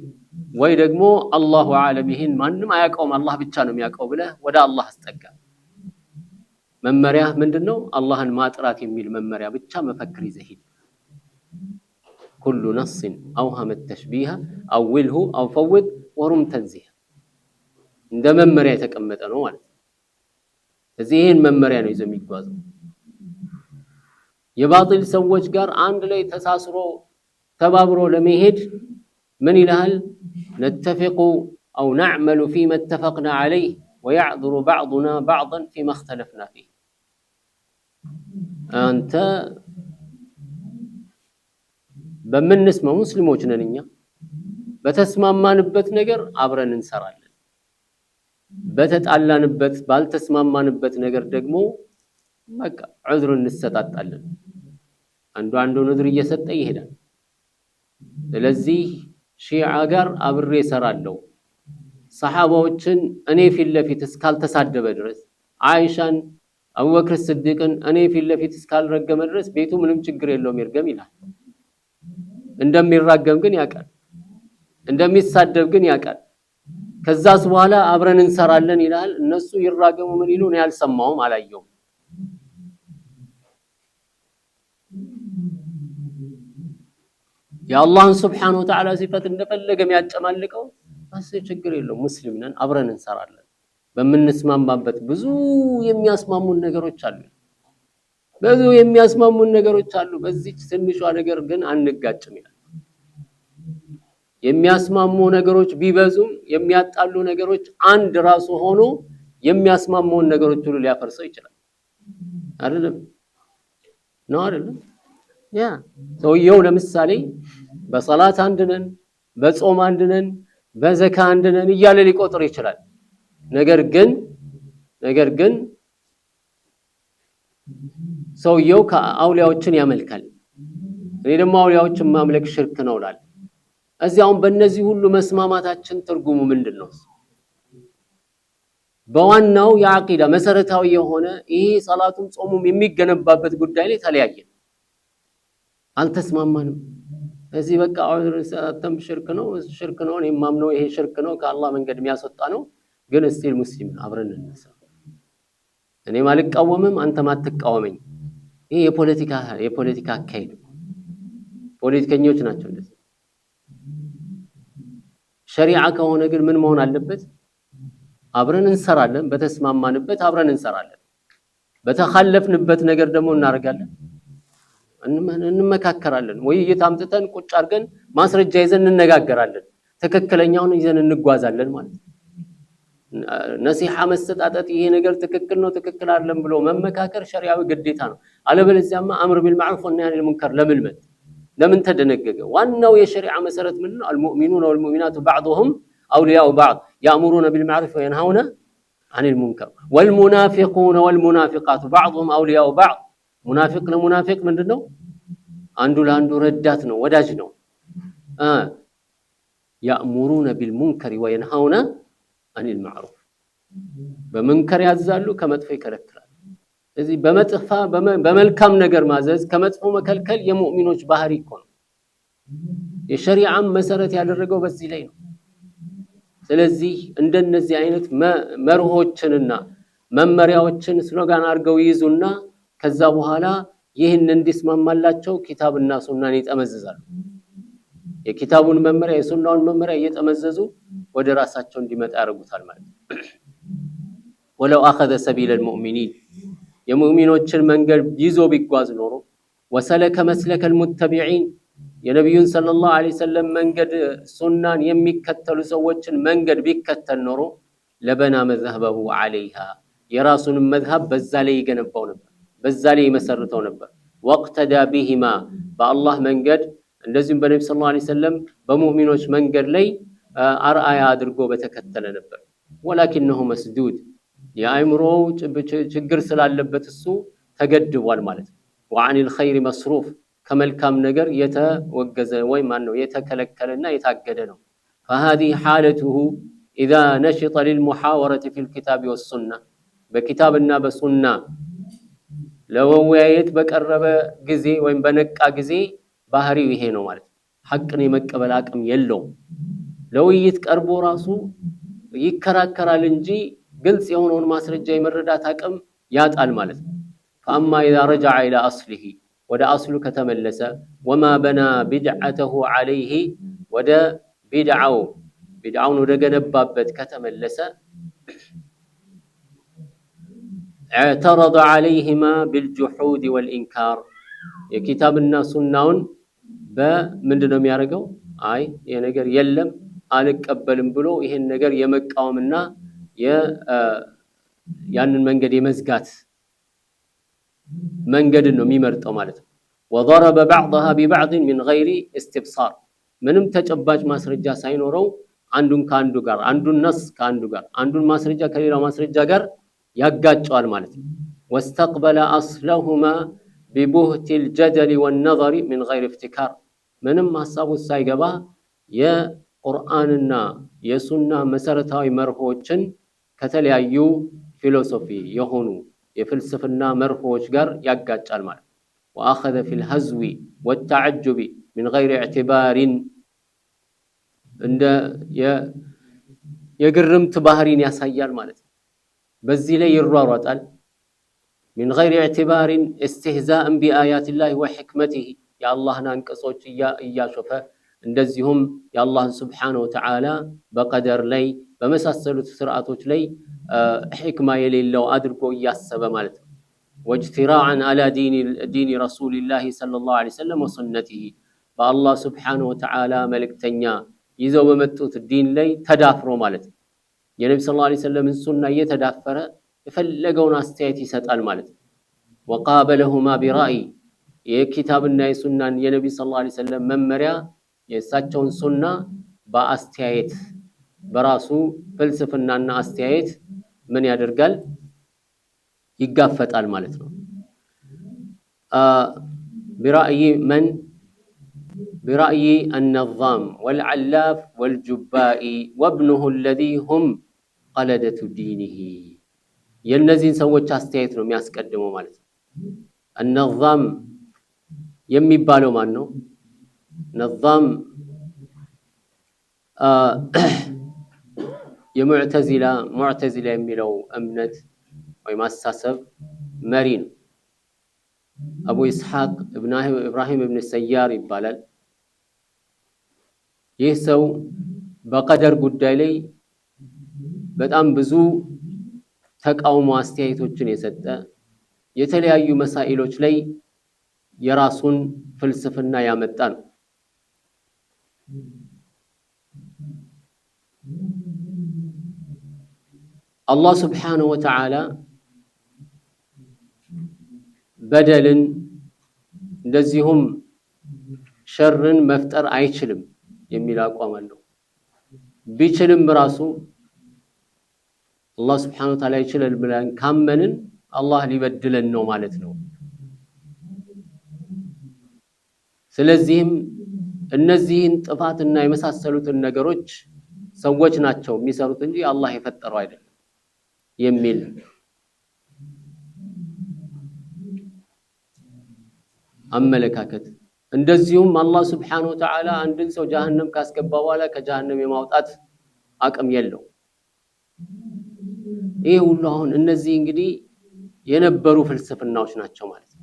ወይ ደግሞ አላሁ አለም ይሄን ማንም አያውቀውም አላህ ብቻ ነው የሚያውቀው ብለህ ወደ አላህ አስጠጋ። መመሪያ ምንድነው? አላህን ማጥራት የሚል መመሪያ ብቻ መፈክር ይዘህ ሂድ። كل نص اوهم التشبيه اوله او فوض ورم تنزيه እንደ መመሪያ የተቀመጠ ነው ማለት ነው። ስለዚህ ይሄን መመሪያ ነው ይዘው የሚጓዘው። የባጢል ሰዎች ጋር አንድ ላይ ተሳስሮ ተባብሮ ለመሄድ ምን ይላል? نتفق او نعمل فيما اتفقنا عليه ويعذر بعضنا بعضا فيما اختلفنا فيه አንተ በመንስማው ሙስሊሞች ነንኛ በተስማማንበት ነገር አብረን እንሰራለን። በተጣላንበት ባልተስማማንበት ነገር ደግሞ በቃ ዑዝር እንሰጣጣለን። አንዱ ዑዝር እየሰጠ ይሄዳል። ስለዚህ ሺዓ ጋር አብሬ እሰራለሁ። ሰሃባዎችን እኔ ፊት ለፊት እስካልተሳደበ ድረስ አይሻን አቡበክር ሲዲቅን እኔ ፊት ለፊት እስካልረገመ ድረስ ቤቱ ምንም ችግር የለውም ይርገም ይላል። እንደሚራገም ግን ያውቃል። እንደሚሳደብ ግን ያውቃል። ከዛስ በኋላ አብረን እንሰራለን ይላል። እነሱ ይራገሙ ምን ይሉ ነው ያልሰማውም አላየውም። የአላህን Subhanahu Wa Ta'ala ሲፈት እንደፈለገ የሚያጨማልቀው አስ ችግር የለውም ሙስሊም ነን አብረን እንሰራለን። በምንስማማበት ብዙ የሚያስማሙን ነገሮች አሉ። ብዙ የሚያስማሙን ነገሮች አሉ። በዚህ ትንሿ ነገር ግን አንጋጭም ይላል። የሚያስማሙ ነገሮች ቢበዙም የሚያጣሉ ነገሮች አንድ ራሱ ሆኖ የሚያስማሙን ነገሮች ሁሉ ሊያፈርሰው ይችላል። አይደለም ነው አይደለም? ያ ሰውየው ለምሳሌ በሰላት አንድ ነን፣ በጾም አንድ ነን፣ በዘካ አንድ ነን እያለ ሊቆጥር ይችላል። ነገር ግን ሰውየው ከአውሊያዎችን ያመልካል። እኔ ደግሞ አውሊያዎችን ማምለክ ሽርክ ነው ይላል። እዚያውም በእነዚህ ሁሉ መስማማታችን ትርጉሙ ምንድነው? በዋናው የአቂዳ መሰረታዊ የሆነ ይሄ ሰላቱም ጾሙም የሚገነባበት ጉዳይ ላይ ተለያየን፣ አልተስማማንም። እዚህ በቃ ሰላተም ሽርክ ነው እኔ ማምነው ይሄ ሽርክ ነው ከአላህ መንገድ የሚያስወጣ ነው፣ ግን እስቲል ሙስሊም አብረን እንነሳ። እኔ ማልቃወምም አንተ ማትቃወመኝ። ይሄ የፖለቲካ አካሄድ ፖለቲከኞች ናቸው እንደዚህ። ሸሪዓ ከሆነ ግን ምን መሆን አለበት? አብረን እንሰራለን፣ በተስማማንበት አብረን እንሰራለን። በተخلفንበት ነገር ደግሞ እናደርጋለን፣ እንመካከራለን። ውይይት አምጥተን ቁጭ አድርገን ማስረጃ ይዘን እንነጋገራለን። ትክክለኛውን ይዘን እንጓዛለን ማለት ነው። ነሲሃ መሰጣጣት ይሄ ነገር ትክክል ነው ትክክል አይደለም ብሎ መመካከር ሸሪዓዊ ግዴታ ነው። አለበለዚያማ አምር ቢልማዕሩፍ ወነህይ ዐኒል ሙንከር ለምን ተደነገገ? ዋናው የሸሪዓ መሰረት ምንድን ነው? አልሙእሚኑነ ወልሙእሚናቱ ባዕዱሁም አውሊያኡ ባዕድ ያእሙሩነ ቢልማዕሩፍ ወየንሀውነ ዐኒል ሙንከር ወልሙናፊቁነ ወልሙናፊቃቱ ባዕዱሁም አውሊያኡ ባዕድ። ሙናፊቅ ለሙናፊቅ ምንድነው? አንዱ ለአንዱ ረዳት ነው፣ ወዳጅ ነው። ያእሙሩነ ቢልሙንከር ወየንሀውነ ዐኒል ማዕሩፍ፣ በመንከር ያዛሉ ከመጥፎ ይከለክላሉ። እዚህ በመልካም ነገር ማዘዝ ከመጥፎ መከልከል የሙእሚኖች ባህሪ እኮ ነው። የሸሪዓም መሰረት ያደረገው በዚህ ላይ ነው። ስለዚህ እንደነዚህ አይነት መርሆችንና መመሪያዎችን ስሎጋን አድርገው ይይዙና ከዛ በኋላ ይህን እንዲስማማላቸው ኪታብና ሱናን ይጠመዝዛሉ። የኪታቡን መመሪያ የሱናውን መመሪያ እየጠመዘዙ ወደ ራሳቸው እንዲመጣ ያደርጉታል ማለት ነው። ወለው አኸዘ ሰቢለል ሙእሚኒን የሙእሚኖችን መንገድ ይዞ ቢጓዝ ኖሮ ወሰለከ መስለከል ሙተቢዒን የነብዩን ሰለላሁ ዐለይሂ ወሰለም መንገድ ሱናን የሚከተሉ ሰዎችን መንገድ ቢከተል ኖሮ ለበና መዝሀበሁ ዐለይሃ የራሱን መዝሀብ በዛ ላይ ይገነባው ነበር፣ በዛ ላይ ይመሰርተው ነበር። ወቅተዳ ቢሂማ በአላህ መንገድ እንደዚህም በነብዩ ሰለላሁ ዐለይሂ ወሰለም በሙእሚኖች መንገድ ላይ አርአያ አድርጎ በተከተለ ነበር። ወላኪነሁ መስዱድ የአእምሮ ችግር ስላለበት እሱ ተገድቧል ማለት ነው። ወዐኒል ኸይር መስሩፍ ከመልካም ነገር የተወገዘ ወይ ማን ነው የተከለከለና የታገደ ነው። فهذه حالته اذا نشط للمحاورة في الكتاب والسنة በኪታብና በሱና ለወያየት በቀረበ ጊዜ ወይም በነቃ ጊዜ ባህሪው ይሄ ነው ማለት ነው። ሐቅን የመቀበል አቅም የለውም። ለውይይት ቀርቦ ራሱ ይከራከራል እንጂ ግልጽ የሆነውን ማስረጃ የመረዳት አቅም ያጣል ማለት ነው። فأما إذا رجع إلى أصله ወደ አስሉ ከተመለሰ وما بنى بدعته عليه ወደ ቢድዓውን ወደ ገነባበት ከተመለሰ اعترض عليهما بالجحود والإنكار የኪታብና ሱናውን በምንድነው የሚያደርገው? አይ ይሄ ነገር የለም አልቀበልም ብሎ ይሄን ነገር የመቃወምና ያንን መንገድ የመዝጋት መንገድን ነው የሚመርጠው ማለት ነው። وضرب بعضها ببعض من غير استبصار ምንም ተጨባጭ ማስረጃ ሳይኖረው አንዱን ካንዱ ጋር አንዱን ነስ ካንዱ ጋር አንዱን ማስረጃ ከሌላው ማስረጃ ጋር ያጋጫዋል ማለት ነው። واستقبل اصلهما ببهت الجدل والنظر من غير افتكار ምንም ሐሳቡ ሳይገባ የቁርአንና የሱና መሰረታዊ መርሆችን ከተለያዩ ፊሎሶፊ የሆኑ የፍልስፍና መርሆች ጋር ያጋጫል ማለት ነው። واخذ في الهزو والتعجب من غير اعتبار እንደ የግርምት ባህሪን ያሳያል ማለት ነው። በዚህ ላይ ይሯሯጣል። من غير اعتبار استهزاء بآيات الله وحكمته የአላህን አንቀጾች እያሾፈ እንደዚሁም የአላህ Subhanahu Wa Ta'ala በቀደር ላይ በመሳሰሉት ስርዓቶች ላይ ሕክማ የሌለው አድርጎ ያሰበ ማለት ነው واجتراعا على دين رسول الله صلى الله عليه وسلم وسنته በአላህ Subhanahu Wa Ta'ala መልእክተኛ ይዘው በመጡት ዲን ላይ ተዳፍሮ ማለት ነው የነብዩ ሰለላሁ ዐለይሂ ወሰለም ሱና እየተዳፈረ የፈለገውን አስተያየት ይሰጣል ማለት ነው وقابلهما برأي የኪታብና የሱናን የነብዩ ሰለላሁ ዐለይሂ ወሰለም መመሪያ የሳቸውን ሱና በአስተያየት በራሱ ፍልስፍናና አስተያየት ምን ያደርጋል ይጋፈጣል ማለት ነው برأي من برأي النظام والعلاف والجبائي وابنه الذي هم قلدة دينه የነዚህን ሰዎች አስተያየት ነው የሚያስቀድመው ማለት ነው النظام የሚባለው ማን ነው نظام የሙዕተዚላ የሚለው እምነት ወይ ማሳሰብ መሪ ነው አቡ ኢስሐቅ ኢብራሂም ኢብኑ ሰያር ይባላል ይህ ሰው በቀደር ጉዳይ ላይ በጣም ብዙ ተቃውሞ አስተያየቶችን የሰጠ የተለያዩ መሳኢሎች ላይ የራሱን ፍልስፍና ያመጣ ነው አላህ Subhanahu Wa Ta'ala በደልን እንደዚሁም ሸርን መፍጠር አይችልም የሚል አቋም አለው ቢችልም ራሱ አላህ Subhanahu Wa Ta'ala ይችላል ብለን ካመንን አላህ ሊበድለን ነው ማለት ነው ስለዚህም እነዚህን ጥፋትና የመሳሰሉትን ነገሮች ሰዎች ናቸው የሚሰሩት እንጂ አላህ የፈጠረው አይደለም የሚል አመለካከት እንደዚሁም አላህ Subhanahu Wa Ta'ala አንድን ሰው ጀሃነም ካስገባ በኋላ ከጀሃነም የማውጣት አቅም የለው ይሄ ሁሉ አሁን እነዚህ እንግዲህ የነበሩ ፍልስፍናዎች ናቸው ማለት ነው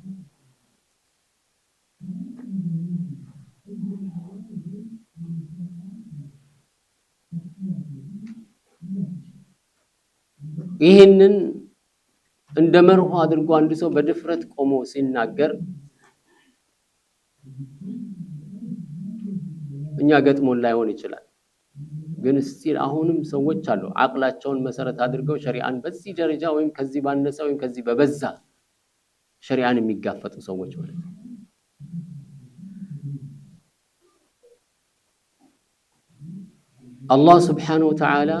ይሄንን እንደመርሁ አድርጎ አንድ ሰው በድፍረት ቆሞ ሲናገር እኛ ገጥሞን ላይሆን ይችላል ግን እስቲል አሁንም ሰዎች አሉ አቅላቸውን መሰረት አድርገው ሸሪዓን በዚህ ደረጃ ወይም ከዚህ ባነሰ ወይም ከዚህ በበዛ ሸሪዓን የሚጋፈጡ ሰዎች ማለት ነው አላህ Subhanahu Wa Ta'ala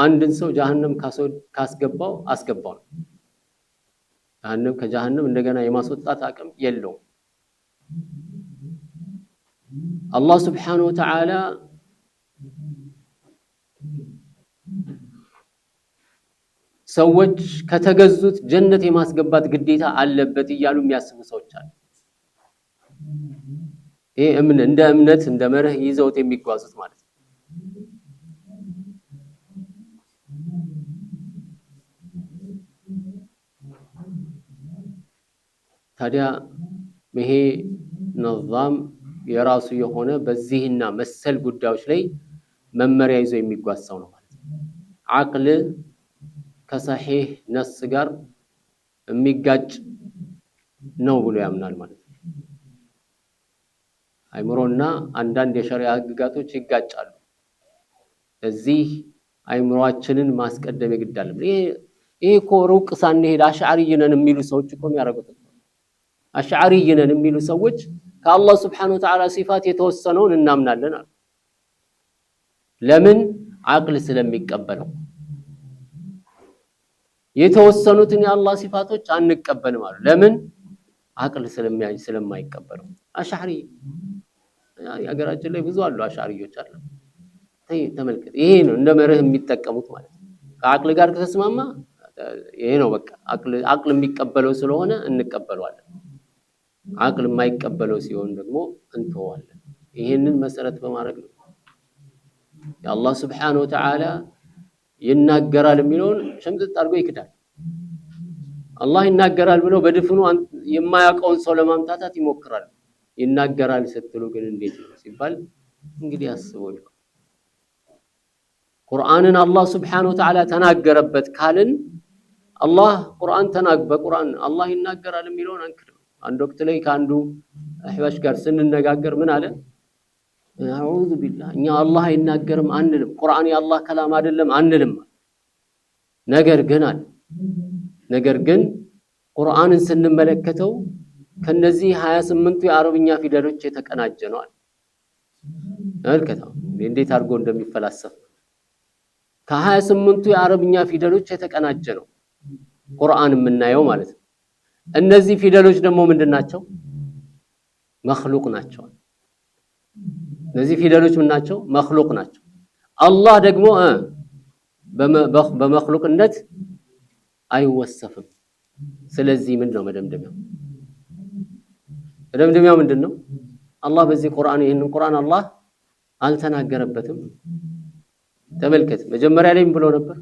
አንድን ሰው ጀሃነም ካስገባው አስገባው ጀሃነም ከጀሃነም እንደገና የማስወጣት አቅም የለው አላህ Subhanahu Wa Ta'ala ሰዎች ከተገዙት ጀነት የማስገባት ግዴታ አለበት እያሉ የሚያስቡ ሰዎች አሉ ይሄ እንደ እምነት እንደ መርህ ይዘውት የሚጓዙት ማለት ነው ታዲያ ይሄ نظام የራሱ የሆነ በዚህና መሰል ጉዳዮች ላይ መመሪያ ይዞ የሚጓዛው ነው ማለት ነው አቅል ከሰሂህ ነስ ጋር የሚጋጭ ነው ብሎ ያምናል ማለት ነው አይምሮና አንዳንድ የሸሪዓ ህግጋቶች ይጋጫሉ እዚህ አይምሮአችንን ማስቀደም ይግዳል ይሄ ኮሩቅ ሳንሄድ አሽዓሪይነን የሚሉ ሰዎች እኮ የሚያረጉት አሽዓሪይነን የሚሉ ሰዎች ከአላህ Subhanahu Wa Ta'ala ሲፋት የተወሰነውን እናምናለን አሉ ለምን አቅል ስለሚቀበለው የተወሰኑትን የአላህ ሲፋቶች አንቀበልም አሉ ለምን አቅል ስለማይቀበለው አሽዓሪ ያገራችን ላይ ብዙ አሉ አሽዓሪዮች አሉ ተመልከት ይሄ ነው እንደ መርህ የሚጠቀሙት ማለት ከአቅል ጋር ከተስማማ ይሄ ነው በቃ አቅል የሚቀበለው ስለሆነ እንቀበለዋለን አቅል የማይቀበለው ሲሆን ደግሞ እንተዋለን ይሄንን መሰረት በማድረግ ነው የአላህ Subhanahu Wa Ta'ala ይናገራል የሚለውን ሸምጥጥ አድርጎ ይክዳል አላህ ይናገራል ብሎ በድፍኑ የማያውቀውን ሰው ለማምጣታት ይሞክራል ይናገራል ስትሉ ግን እንዴት ነው ሲባል እንግዲህ አስበው ቁርአንን አላህ Subhanahu Wa Ta'ala ተናገረበት ካልን አላህ በቁርአን አላህ ይናገራል የሚለውን አንክድም። አንድ ወቅት ላይ ካንዱ አህባሽ ጋር ስንነጋገር ምን አለ አዑዙ ቢላህ እኛ አላህ ይናገርም አንልም ቁርአን የአላህ ከላም አይደለም አንልም ነገር ግን ቁርአንን ስንመለከተው ከነዚህ 28ቱ የአረብኛ ፊደሎች የተቀናጀ ነው አልከታው እንዴት አድርጎ እንደሚፈላሰፍ ከ28ቱ የአረብኛ ፊደሎች የተቀናጀ ነው ቁርአን የምናየው ማለት ነው። እነዚህ ፊደሎች ደግሞ ምንድናቸው? መخلوق ናቸው። እነዚህ ፊደሎች ምንናቸው? መخلوق ናቸው። አላህ ደግሞ በመخلوቅነት አይወሰፍም። ስለዚህ ምንድነው መደምደሚያው ምንድነው? አላህ በዚህ ቁርአን ይሄንን ቁርአን አላህ አልተናገረበትም። ተመልከት መጀመሪያ ላይ ምን ብሎ ነበር?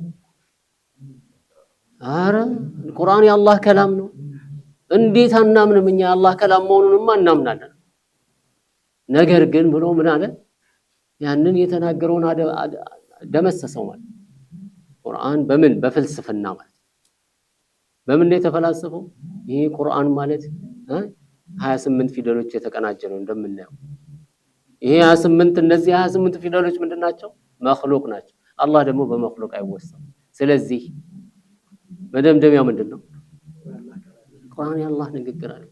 አረ ቁርአን የአላህ ከላም ነው እንዴት አናምንም እኛ የአላህ ከላም መሆኑንማ እናምናለን። ነገር ግን ብሎ ምን አለ? ያንን የተናገረውን ደመሰሰው ማለት ቁርአን በፍልስፍና ማለት በምን የተፈላሰፈው? ይሄ ቁርአን ማለት 28 ፊደሎች የተቀናጀ ነው እንደምናየው። ይሄ 28 እነዚህ 28 ፊደሎች ምንድናቸው? መخلوق ናቸው። አላህ ደግሞ በመخلوቅ አይወሰም። ስለዚህ መደምደሚያው ምንድነው? ቁርአን የአላህ ንግግር አይደል።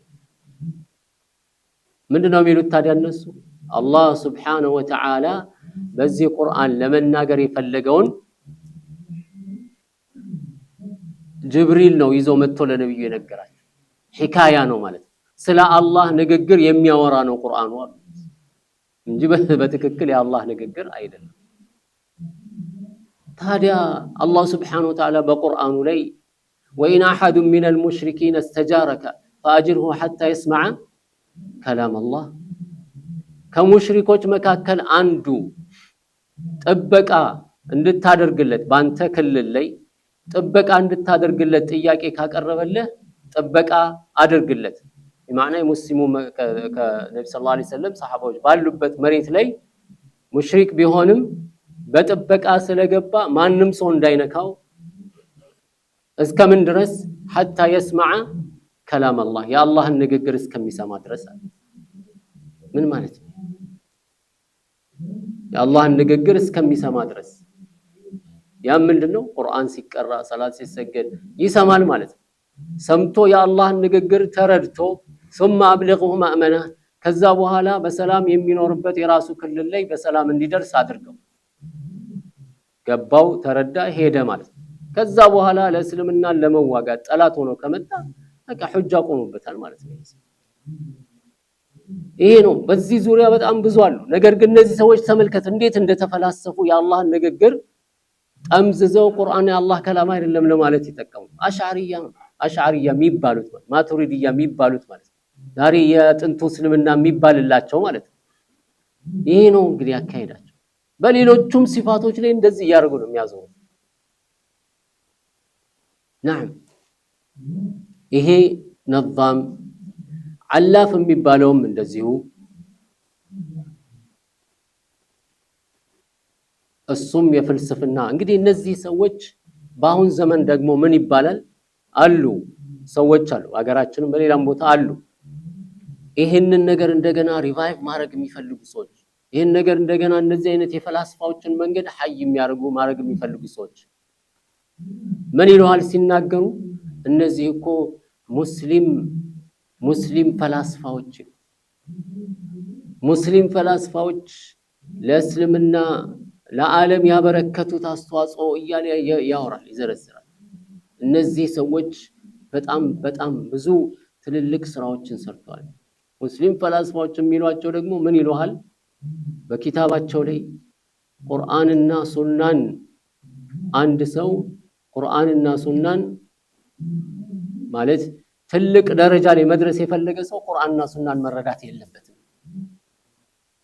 ምንድነው የሚሉት ታዲያ እነሱ? አላህ Subhanahu Wa Ta'ala በዚህ ቁርአን ለመናገር የፈለገውን ጅብሪል ነው ይዞ መጥቶ ለነብዩ የነገራቸው። ሒካያ ነው ማለት ስለ አላህ ንግግር የሚያወራ ነው ቁርአኑ እንጂ በትክክል የአላህ ንግግር አይደለም። ታዲያ አላህ Subhanahu Wa Ta'ala በቁርአኑ ላይ وإن أحد من المشركين استجارك فأجره حتى يسمع كلام الله ከሙሽሪኮች መካከል አንዱ ጥበቃ እንድታደርግለት ባንተ ክልል ላይ ጥበቃ እንድታደርግለት ጥያቄ ካቀረበልህ ጥበቃ አድርግለት። በማዕና ሙስሊሙ ከነብዩ ሰለላሁ ዐለይሂ ወሰለም ሰሃባዎች ባሉበት መሬት ላይ ሙሽሪክ ቢሆንም በጥበቃ ስለገባ ማንንም ሰው እንዳይነካው እስከምን ድረስ حتى يسمع كلام الله يا الله ንግግር እስከሚሰማ ድረስ ምን ማለት ነው? የአላህ ንግግር እስከሚሰማ ድረስ ያ ምንድነው? ቁርአን ሲቀራ ሰላት ሲሰገድ ይሰማል ማለት ነው። ሰምቶ የአላህ ንግግር ተረድቶ ثم ابلغه مأمنه ከዛ በኋላ በሰላም የሚኖርበት የራሱ ክልል ላይ በሰላም እንዲደርስ አድርገው። ገባው ተረዳ ሄደ ማለት ነው። ከዛ በኋላ ለእስልምና ለመዋጋት ጠላት ሆኖ ከመጣ በቃ ሁጃ ቆሞበታል ማለት ነው። ይሄ ነው። በዚህ ዙሪያ በጣም ብዙ አሉ። ነገር ግን እነዚህ ሰዎች ተመልከት እንዴት እንደተፈላሰፉ የአላህን ንግግር ጠምዝዘው ቁርአን የአላህ ከላም አይደለም ለማለት ይጠቀሙ። አሽዓሪያ የሚባሉት ማቱሪዲያ የሚባሉት ማለት ዛሬ የጥንቱ እስልምና የሚባልላቸው ማለት ይሄ ነው እንግዲህ ያካሄዳቸው። በሌሎቹም ሲፋቶች ላይ እንደዚህ ያርጉ ነው የሚያዘው። نعم ይሄ ነዛም አላፍ የሚባለውም እንደዚሁ እሱም የፍልስፍና እንግዲህ እነዚህ ሰዎች በአሁን ዘመን ደግሞ ምን ይባላል አሉ ሰዎች አሉ አገራችንም በሌላም ቦታ አሉ ይሄንን ነገር እንደገና ሪቫይቭ ማድረግ የሚፈልጉ ሰዎች ይሄን ነገር እንደገና እነዚህ አይነት የፈላስፋዎችን መንገድ ሐይ የሚያርጉ ማድረግ የሚፈልጉ ሰዎች ምን ይሉሃል ሲናገሩ እነዚህ እኮ ሙስሊም ፈላስፋዎች ለእስልምና ለዓለም ያበረከቱት አስተዋጽኦ እያለ ያወራል ይዘረዝራል። እነዚህ ሰዎች በጣም ብዙ ትልልቅ ስራዎችን ሰርተዋል። ሙስሊም ፈላስፋዎች የሚሏቸው ደግሞ ምን ይሉሃል በኪታባቸው ላይ ቁርአንና ሱናን አንድ ሰው ቁርአንና ሱናን ማለት ትልቅ ደረጃ ላይ መድረስ የፈለገ ሰው ቁርአንና ሱናን መረዳት የለበትም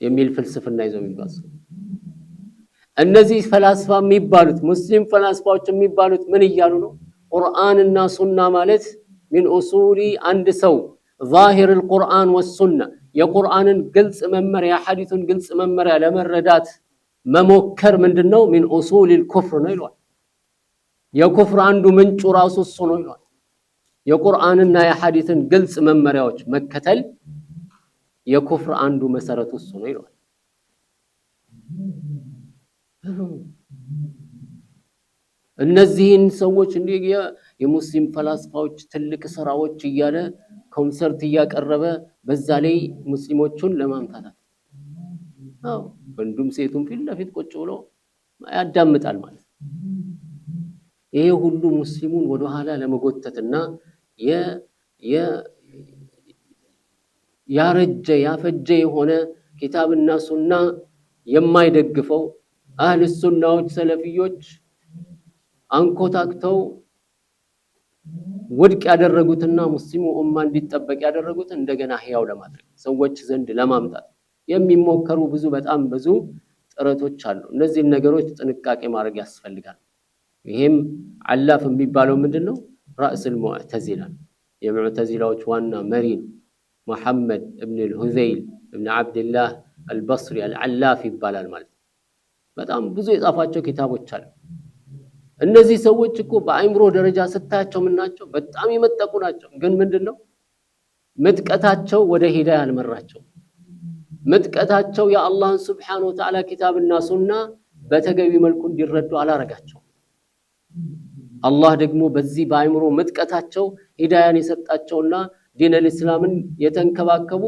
የሚል ፍልስፍና ይዘው ይጓዙ። እነዚህ ፈላስፋ የሚባሉት ሙስሊም ፈላስፋዎች የሚባሉት ምን ይያሉ ነው? ቁርአንና ሱና ማለት من اصول አንድ ሰው ظاهر القرآن والسنة የቁርአንን ግልጽ መመሪያ ሐዲሱን ግልጽ መመሪያ ለመረዳት መሞከር ምንድነው من اصول الكفر ነው ይላል የኩፍር አንዱ ምንጩ ራሱ እሱ ነው ይላል የቁርአንና የሐዲስን ግልጽ መመሪያዎች መከተል የኩፍር አንዱ መሰረቱ እሱ ነው ይላል እነዚህን ሰዎች እንደ የሙስሊም ፈላስፋዎች ትልቅ ስራዎች እያለ ኮንሰርት እያቀረበ በዛ ላይ ሙስሊሞቹን ለማምታታት ወንዱም ሴቱም ፊት ለፊት ቁጭ ብሎ ያዳምጣል ማለት ይሄ ሁሉ ሙስሊሙን ወደ ኋላ ለመጎተትና ያረጀ ያፈጀ የሆነ ኪታብና ሱና የማይደግፈው አህለ ሱናዎች ሰለፊዮች አንኮታክተው ወድቅ ያደረጉትና ሙስሊሙ ኡማ እንዲጠበቅ ያደረጉት እንደገና ህያው ለማድረግ ሰዎች ዘንድ ለማምጣት የሚሞከሩ ብዙ በጣም ብዙ ጥረቶች አሉ እነዚህ ነገሮች ጥንቃቄ ማድረግ ያስፈልጋል ይሄም አላፍ የሚባለው ምንድነው ራስ المعتزله የሙዕተዚላዎች ዋና መሪ መሐመድ ኢብኑ አልሁዘይል ኢብኑ አብዱላህ አልበስሪ አልዓላፍ ይባላል ማለት በጣም ብዙ የጻፋቸው ኪታቦች አሉ እነዚህ ሰዎች እኮ በአይምሮ ደረጃ ስታያቸው ምናቸው በጣም የመጠቁ ናቸው ግን ምንድነው ምጥቀታቸው ወደ ሂዳያ አልመራቸው ምጥቀታቸው የአላህን Subhanahu Wa Ta'ala ኪታብና ሱና በተገቢ መልኩ እንዲረዱ አላረጋቸው አላህ ደግሞ በዚህ በአይምሮ ምጥቀታቸው ሂዳያን የሰጣቸውና ዲን الاسلامን የተንከባከቡ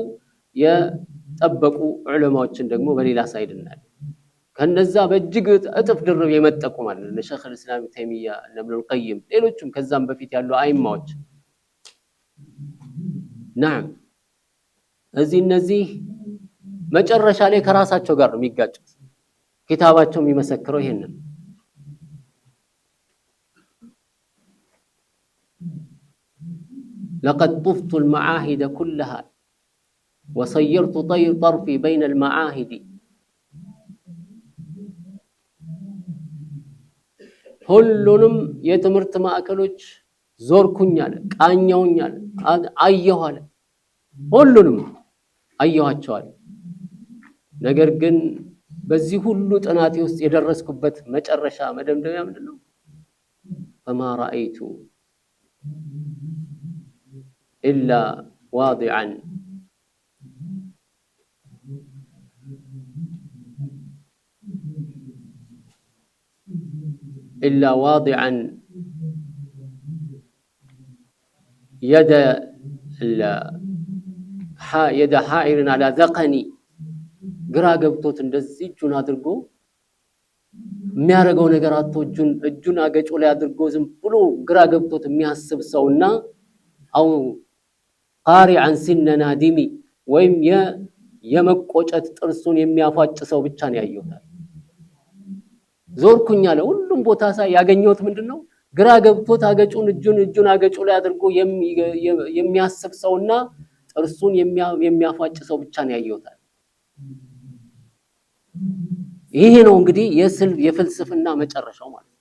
የጠበቁ ዑለማዎችን ደግሞ በሌላ ሳይድ እናያለን ከነዛ በእጅግ እጥፍ ድርብ የመጠቁ ማለት ነው ሸይኽ الاسلام ተይሚያ ኢብኑ القيم ሌሎችም ከዛም በፊት ያሉ አይማዎች نعم እነዚህ መጨረሻ ላይ ከራሳቸው ጋር ነው የሚጋጩት ኪታባቸው የሚመሰክረው ይሄንን لقد طفت المعاهد كلها وصيرت طرفي بين المعاهد ሁሉንም የትምርት ማዕከሎች ዞርኩኛል ቃኛውኛል አየኋለ ሁሉንም አየኋቸዋል ነገር ግን በዚህ ሁሉ ጥናቴ ውስጥ የደረስኩበት መጨረሻ መደምደሚያ ምንድነው فما رأيت إلا واضعا يد حائر على ذقني ግራ ገብቶት እንደዚህ እጁን አድርጎ የሚያረጋው ነገር አጥቶ እጁን አገጩ ላይ አድርጎ ዝም ብሎ ግራ ገብቶት የሚያስብ ሰውና አው قارعا سن نادمي ወይም የመቆጨት ጥርሱን የሚያፋጭ ሰው ብቻ ነው ያየሁታል ዞርኩኛለ ሁሉም ቦታ ሳይ ያገኘሁት ምንድነው ግራ ገብቶት አገጩን እጁን አገጩ ላይ አድርጎ የሚያስብ ሰውና ጥርሱን የሚያፋጭ ሰው ብቻ ነው ያየሁታል ይሄ ነው እንግዲህ የፍልስፍና መጨረሻው ማለት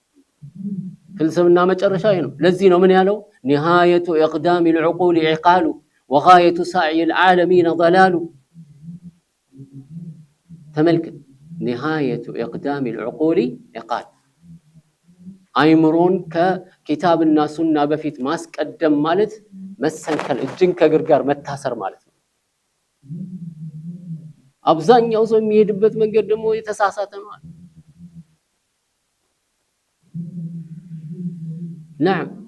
ፍልስፍና መጨረሻው ይሄ ነው ለዚህ ነው ምን ያለው نهايه اقدام العقول عقال وغايه سعي العالمين ضلال تملك نهايه اقدام العقول عقال አይምሮን ከኪታብና ሱና በፊት ማስቀደም ማለት መሰንከል እጅን ከእግር ጋር መታሰር ማለት ነው አብዛኛው ሰው የሚሄድበት መንገድ ደግሞ የተሳሳተ ነው نعم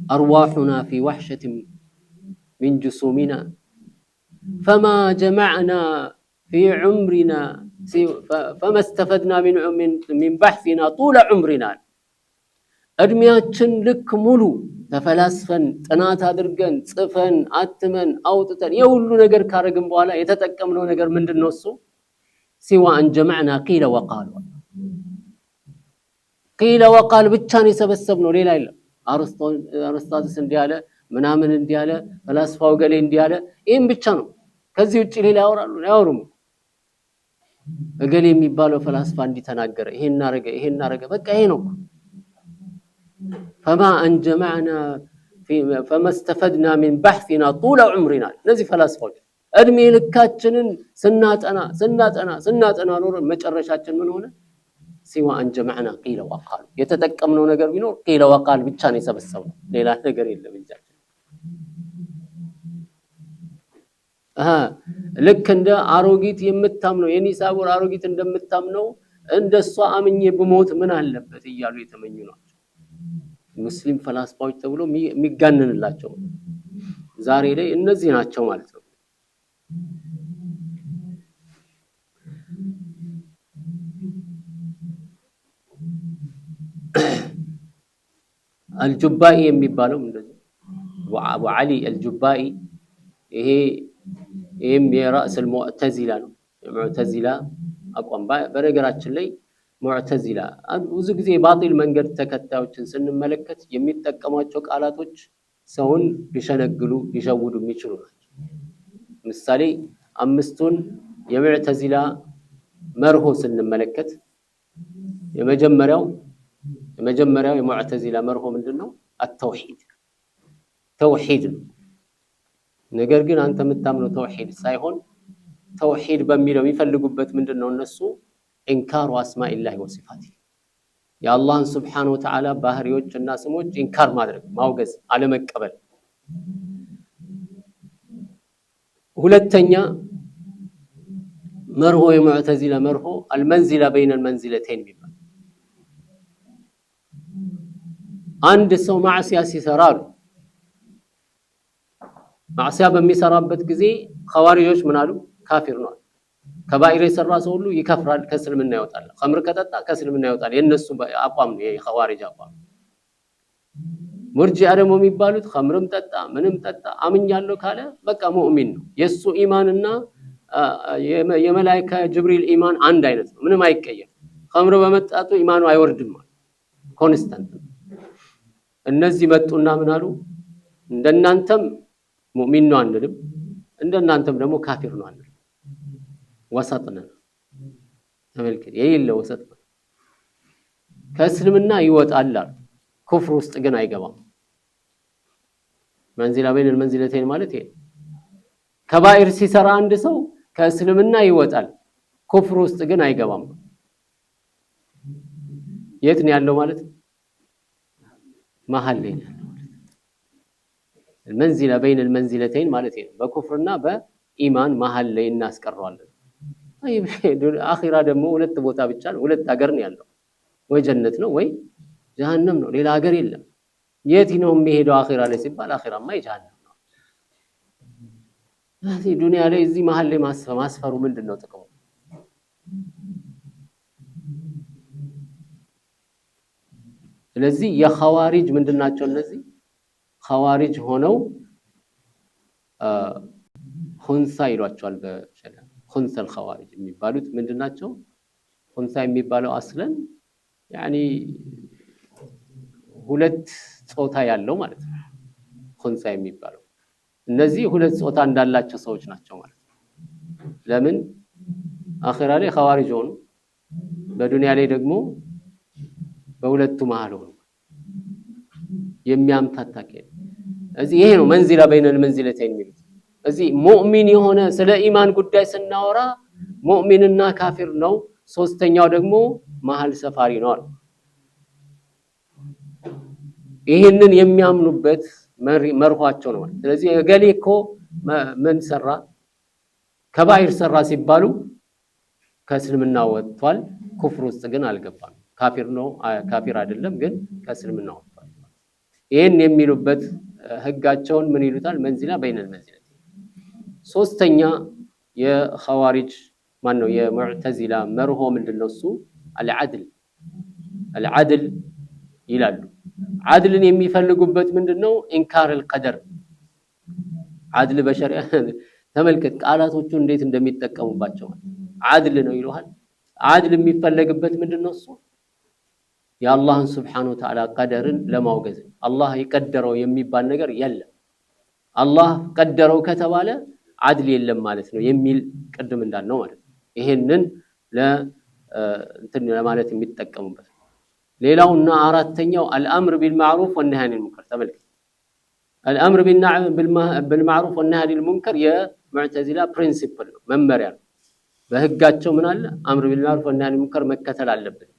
أرواحنا في وحشة من جسومنا فما جمعنا في عمرنا فما استفدنا من بحثنا طول عمرنا እድሜያችን ልክ ሙሉ ተፈላስፈን ጥናት አድርገን ጽፈን አትመን አውጥተን የሁሉ ነገር ካረግን በኋላ የተጠቀምነው ነገር ምንድነው እሱ ሲዋ አንጀማዕና ቂለ ወቃል ቂለ ወቃል ብቻ ነው የሰበሰብነው ሌላ አይደለም አርስቶትልስ እንዲያለ ምናምን እንዲያለ ፈላስፋው ገሌ እንዲያለ ይሄን ብቻ ነው ከዚህ ውጪ ሌላ ያወራሉ ያወሩም ገሌ የሚባለው ፈላስፋ እንዲተናገረ ይሄን አረገ በቃ ይሄ ነው فما أنجمعنا فما استفدنا من بحثنا طول عمرنا እነዚህ ፈላስፋዎች እድሜ ልካችንን ስናጠና ኖር መጨረሻችን ምን ሆነ ሲዋ አንጀማዕና ቂለ ወቃል የተጠቀምነው ነገር ቢኖር ቂለ ወቃል ብቻ ነው የሰበሰብነው ሌላ ነገር የለም እንጂ ልክ እንደ አሮጊት የምታምነው የኒሳቡር አሮጊት እንደምታምነው እንደሷ አምኜ በሞት ምን አለበት እያሉ የተመኙ ናቸው ሙስሊም ፈላስፋዎች ተብሎ የሚጋነንላቸው ዛሬ ላይ እነዚህ ናቸው ማለት ነው الجبائي የሚባለው እንደዚህ አቡ አሊ الجبائي ይሄም የራስ المعتزله ነው المعتزله አቋም በነገራችን ላይ ሙዕተዚላ ብዙ ጊዜ ባጢል መንገድ ተከታዮችን ስንመለከት የሚጠቀሟቸው ቃላቶች ሰውን ሊሸነግሉ ሊሸውዱ የሚችሉ ናቸው ምሳሌ አምስቱን የሙዕተዚላ መርሆ ስንመለከት የመጀመሪያው የሙዕተዚላ መርሆ ምንድነው التوحيد ተውሂድ ነገር ግን አንተ የምታምነው ተውሂድ ሳይሆን ተውሂድ በሚለው የሚፈልጉበት ምንድነው እነሱ ኢንካሩ አስማኢላሂ ወሲፋቲሂ የአላህን Subhanahu Wa Ta'ala ባህሪዎችና ስሞች ኢንካር ማድረግ ማውገዝ አለመቀበል ሁለተኛ መርሆ የሙዕተዚላ መርሆ አልመንዚላ በይነ አልመንዚለተይን ቢባል አንድ ሰው ማዕሲያ ሲሰራሉ ማዕሲያ በሚሰራበት ጊዜ ኸዋሪጆች ምን አሉ ካፊር ነው ከባኢር የሰራ ሰው ሁሉ ይከፍራል ከእስልምና ይወጣል ኸምር ከጠጣ ከእስልምና ይወጣል የነሱ አቋም ነው የኸዋሪጅ አቋም ሙርጂዓ ደግሞ የሚባሉት ኸምርም ጠጣ ምንም ጠጣ አምኛለሁ ካለ በቃ ሙእሚን ነው የሱ ኢማንና የመላእክት ጅብሪል ኢማን አንድ አይነት ነው ምንም አይቀየም ኸምር በመጣጡ ኢማኑ አይወርድም ኮንስታንት እነዚህ መጡና ምን አሉ እንደናንተም ሙእሚን ነው አንልም እንደናንተም ደግሞ ካፊር ነው አንልም ወሰጥና ተመልከት የሌለው ወሰጥ ከእስልምና ይወጣል ኩፍር ውስጥ ግን አይገባም መንዚላ በይነ المنزلتين ማለት ይሄ ከባኢር ሲሰራ አንድ ሰው ከእስልምና ይወጣል ኩፍር ውስጥ ግን አይገባም የት ነው ያለው ማለት መሃል ላይ ነው المنزلة بين المنزلتين ማለት ይሄ በኩፍርና በኢማን መሃል ላይ እናስቀረዋለን አኺራ ደግሞ ሁለት ቦታ ብቻ ነው ሁለት ሀገር ነው ያለው ወይ ጀነት ነው ወይ ጀሃነም ነው ሌላ ሀገር የለም የት ነው የሚሄደው አኺራ ላይ ሲባል አኺራማ ጀሃነም ነው እዚህ ዱንያ ላይ እዚህ መሃል ላይ ማስፈሩ ምንድነው ጥቅሙ ስለዚህ የኸዋሪጅ ምንድናቸው እነዚህ ኸዋሪጅ ሆነው ኹንሳ ይሏቸዋል በሸሪዓ ኹንሳ الخوارج የሚባሉት ምንድናቸው ኹንሳ የሚባለው አስለን ያኒ ሁለት ጾታ ያለው ማለት ነው ኹንሳ የሚባለው እነዚህ ሁለት ጾታ እንዳላቸው ሰዎች ናቸው ማለት ነው ለምን አኺራ ላይ ኸዋሪጅ ሆኑ በዱንያ ላይ ደግሞ በሁለቱ መሃል ሆኑ የሚያምታታከ እዚህ ይሄ ነው መንዚላ በይነ المنزلتين የሚሉት እዚህ ሙእሚን የሆነ ስለ ኢማን ጉዳይ ስናወራ ሙእሚንና ካፊር ነው ሶስተኛው ደግሞ መሃል ሰፋሪ ነው ይሄንን የሚያምኑበት መርኋቸው ነው ስለዚህ ገሌ እኮ ምን ሰራ ከባኢር ሰራ ሲባሉ ከእስልምና ወጥቷል ኩፍር ውስጥ ግን አልገባም ካፊር ነው ካፊር አይደለም ግን ከእስልምና ወጥቷል ይሄን የሚሉበት ህጋቸውን ምን ይሉታል መንዚላ በይነ المنزلتين ሶስተኛ የኸዋሪጅ ማን ነው የሙዕተዚላ መርሆ ምንድነው እሱ العدل ይላሉ عدልን የሚፈልጉበት ምንድነው ኢንካር القدر عدل በሸሪዓ ተመልከት ቃላቶቹ እንዴት እንደሚጠቀሙባቸው عدل ነው ይሉሃል عدل የሚፈልግበት ምንድነው እሱ የአላህን Subhanahu Wa Ta'ala ቀደርን ለማውገዝ አላህ ይቀደረው የሚባል ነገር የለም አላህ ቀደረው ከተባለ عدل የለም ማለት ነው የሚል ቅድም እንዳልነው ማለት ነው ይሄንን እንትን ለማለት የሚጠቀሙበት ሌላውና አራተኛው الامر بالمعروف والنهي عن المنكر ተመልከት الامر بالمعروف والنهي عن المنكر يا معتزله برنسبل መመሪያ በህጋቸው ምን አለ አምር ቢልማዕሩፍ ወነህይ ዐኒል ሙንከር መከተል አለበት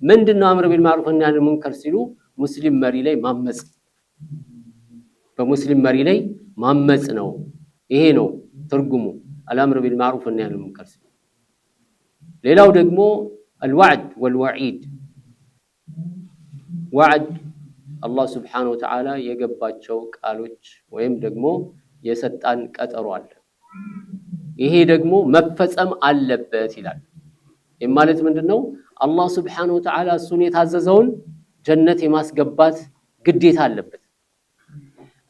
ምንድነው አምር ቢልማዕሩፍ ወነህይ ዐኒል ሙንከር ሲሉ ሙስሊም መሪ ላይ ማመጽ በሙስሊም መሪ ላይ ማመጽ ነው ይሄ ነው ትርጉሙ አልአምር ቢልማዕሩፍ ወነህይ ዐኒል ሙንከር ሌላው ደግሞ الوعد والوعيد وعد الله سبحانه وتعالى የገባቸው ቃሎች ወይም ደግሞ የሰጣን ቀጠሮ አለ ይሄ ደግሞ መፈጸም አለበት ይላል ማለት ምንድነው አላህ Subhanahu Wa Ta'ala እሱን የታዘዘውን ጀነት የማስገባት ግዴታ አለበት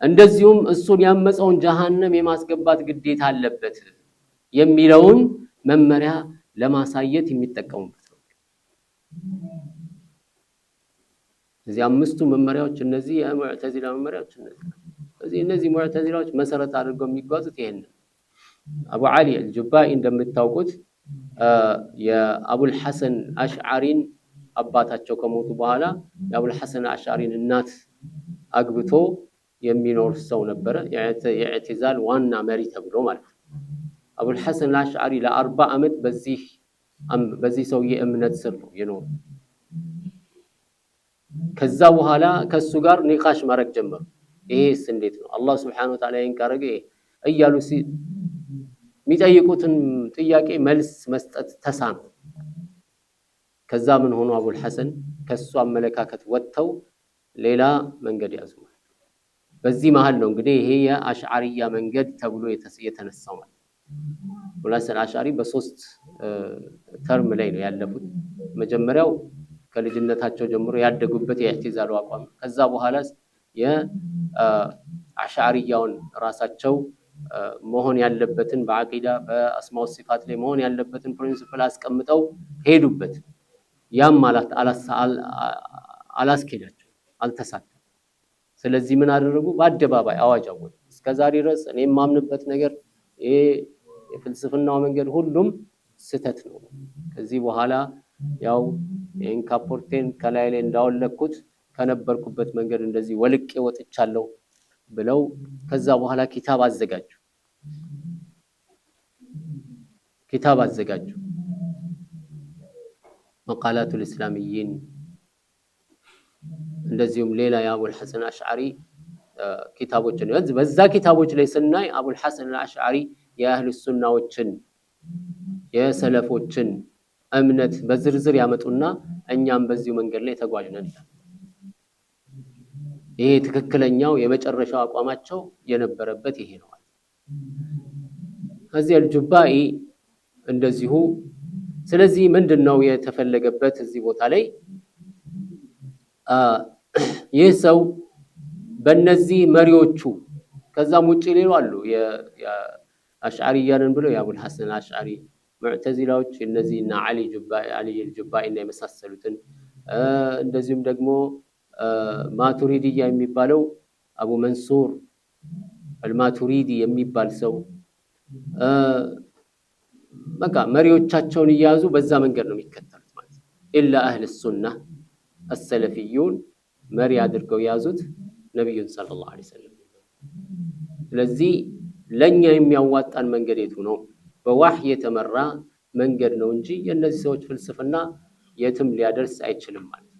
እንደዚሁም እሱን ያመፀውን ጀሃነም የማስገባት ግዴታ አለበት የሚለውን መመሪያ ለማሳየት የሚጠቀሙበት ነው እዚህ አምስቱ መመሪያዎች እነዚህ የሙዕተዚላ መመሪያዎች እነዚህ ሙዕተዚላዎች መሰረት አድርገው የሚጓዙት ይሄን አቡ አሊ አልጁባኢ እንደምታውቁት የአቡል ሐሰን አሽዓሪን አባታቸው ከሞቱ በኋላ የአቡል ሐሰን አሽዓሪን እናት አግብቶ የሚኖር ሰው ነበር የኢዕቲዛል ዋና መሪ ተብሎ ማለት አቡል ሐሰን አሽዓሪ ለ40 አመት በዚህ ሰው የእምነት ስር ነው የኖሩ ከዛ በኋላ ከሱ ጋር ኒቃሽ ማድረግ ጀመሩ ይሄስ እንዴት ነው አላህ Subhanahu Wa Ta'ala ይንካረገ እያሉ የሚጠይቁትን ጥያቄ መልስ መስጠት ተሳኑ ከዛ ምን ሆኖ አቡል ሐሰን ከሱ አመለካከት ወጥተው ሌላ መንገድ ያዙ በዚህ መሃል ነው እንግዲህ ይሄ የአሽዓሪያ መንገድ ተብሎ የተነሳው ማለት አቡል ሐሰን አሽዓሪ በሶስት ተርም ላይ ነው ያለፉት መጀመሪያው ከልጅነታቸው ጀምሮ ያደጉበት የኢዕቲዛሉ አቋም ከዛ በኋላ የአሽዓሪያውን ራሳቸው መሆን ያለበትን በአቂዳ በአስማው ሲፋት ላይ መሆን ያለበትን ፕሪንሲፕል አስቀምጠው ሄዱበት ያም ማለት አላስኬዳቸው አልተሳካም ስለዚህ ምን አደረጉ በአደባባይ አዋጅ አወጡ እስከዛሬ ድረስ እኔ ማምንበት ነገር ይሄ የፍልስፍናው መንገድ ሁሉም ስተት ነው ከዚህ በኋላ ያው ኢንካፖርቴን ከላይ ላይ እንዳወለኩት ከነበርኩበት መንገድ እንደዚህ ወልቄ ወጥቻለሁ ብለው ከዛ በኋላ ኪታብ አዘጋጁ መቃላቱ الاسلاميين እንደዚሁም ሌላ የአቡል ሐሰን አሽዓሪ ኪታቦችን በዛ ኪታቦች ላይ ስናይ አቡል ሐሰን አሽዓሪ የአህሉ ሱናዎችን የሰለፎችን እምነት በዝርዝር ያመጡና እኛም በዚሁ መንገድ ላይ ተጓዥነን ይሄ ትክክለኛው የመጨረሻው አቋማቸው የነበረበት ይሄ ነው ከዚህ አልጁባኢ እንደዚሁ ስለዚህ ምንድነው የተፈለገበት እዚህ ቦታ ላይ ይህ ሰው በእነዚህ መሪዎቹ ከዛም ውጪ ሌላ አሉ የአሽዓሪያንን ብለው የአቡል ሐሰን አሽዓሪ ሙዕተዚላዎች እነዚህና አሊ አልጁባኢ እና የመሳሰሉትን እንደዚሁም ደግሞ ማቱሪዲያ የሚባለው አቡ መንሱር አልማቱሪዲ የሚባል ሰው በቃ መሪዎቻቸውን ይያዙ በዛ መንገድ ነው የሚከተሉት ማለት ኢላ አህለ ሱና السلفيون መሪ አድርገው ያዙት ነብዩን ሰለላሁ ዐለይሂ ወሰለም ስለዚህ ለኛ የሚያዋጣን መንገድ የቱ ነው በዋህይ የተመራ መንገድ ነው እንጂ የነዚህ ሰዎች ፍልስፍና የትም ሊያደርስ አይችልም ማለት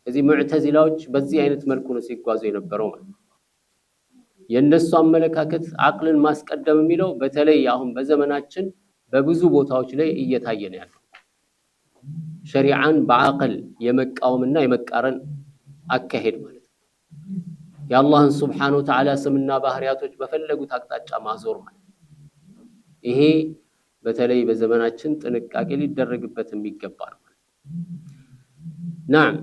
እዚህ ሙዕተዚላዎች በዚህ አይነት መልኩ ነው ሲጓዙ የነበረው ማለት የነሱ አመለካከት አቅልን ማስቀደም የሚለው በተለይ አሁን በዘመናችን በብዙ ቦታዎች ላይ እየታየ ነው ያለው ሸሪዓን በአቅል የመቃወምና የመቃረን አካሄድ ማለት የአላህን Subhanahu Wa Ta'ala ስምና ባህሪያቶች በፈለጉት አቅጣጫ ማዞር ማለት ይሄ በተለይ በዘመናችን ጥንቃቄ ሊደረግበት የሚገባ ነው نعم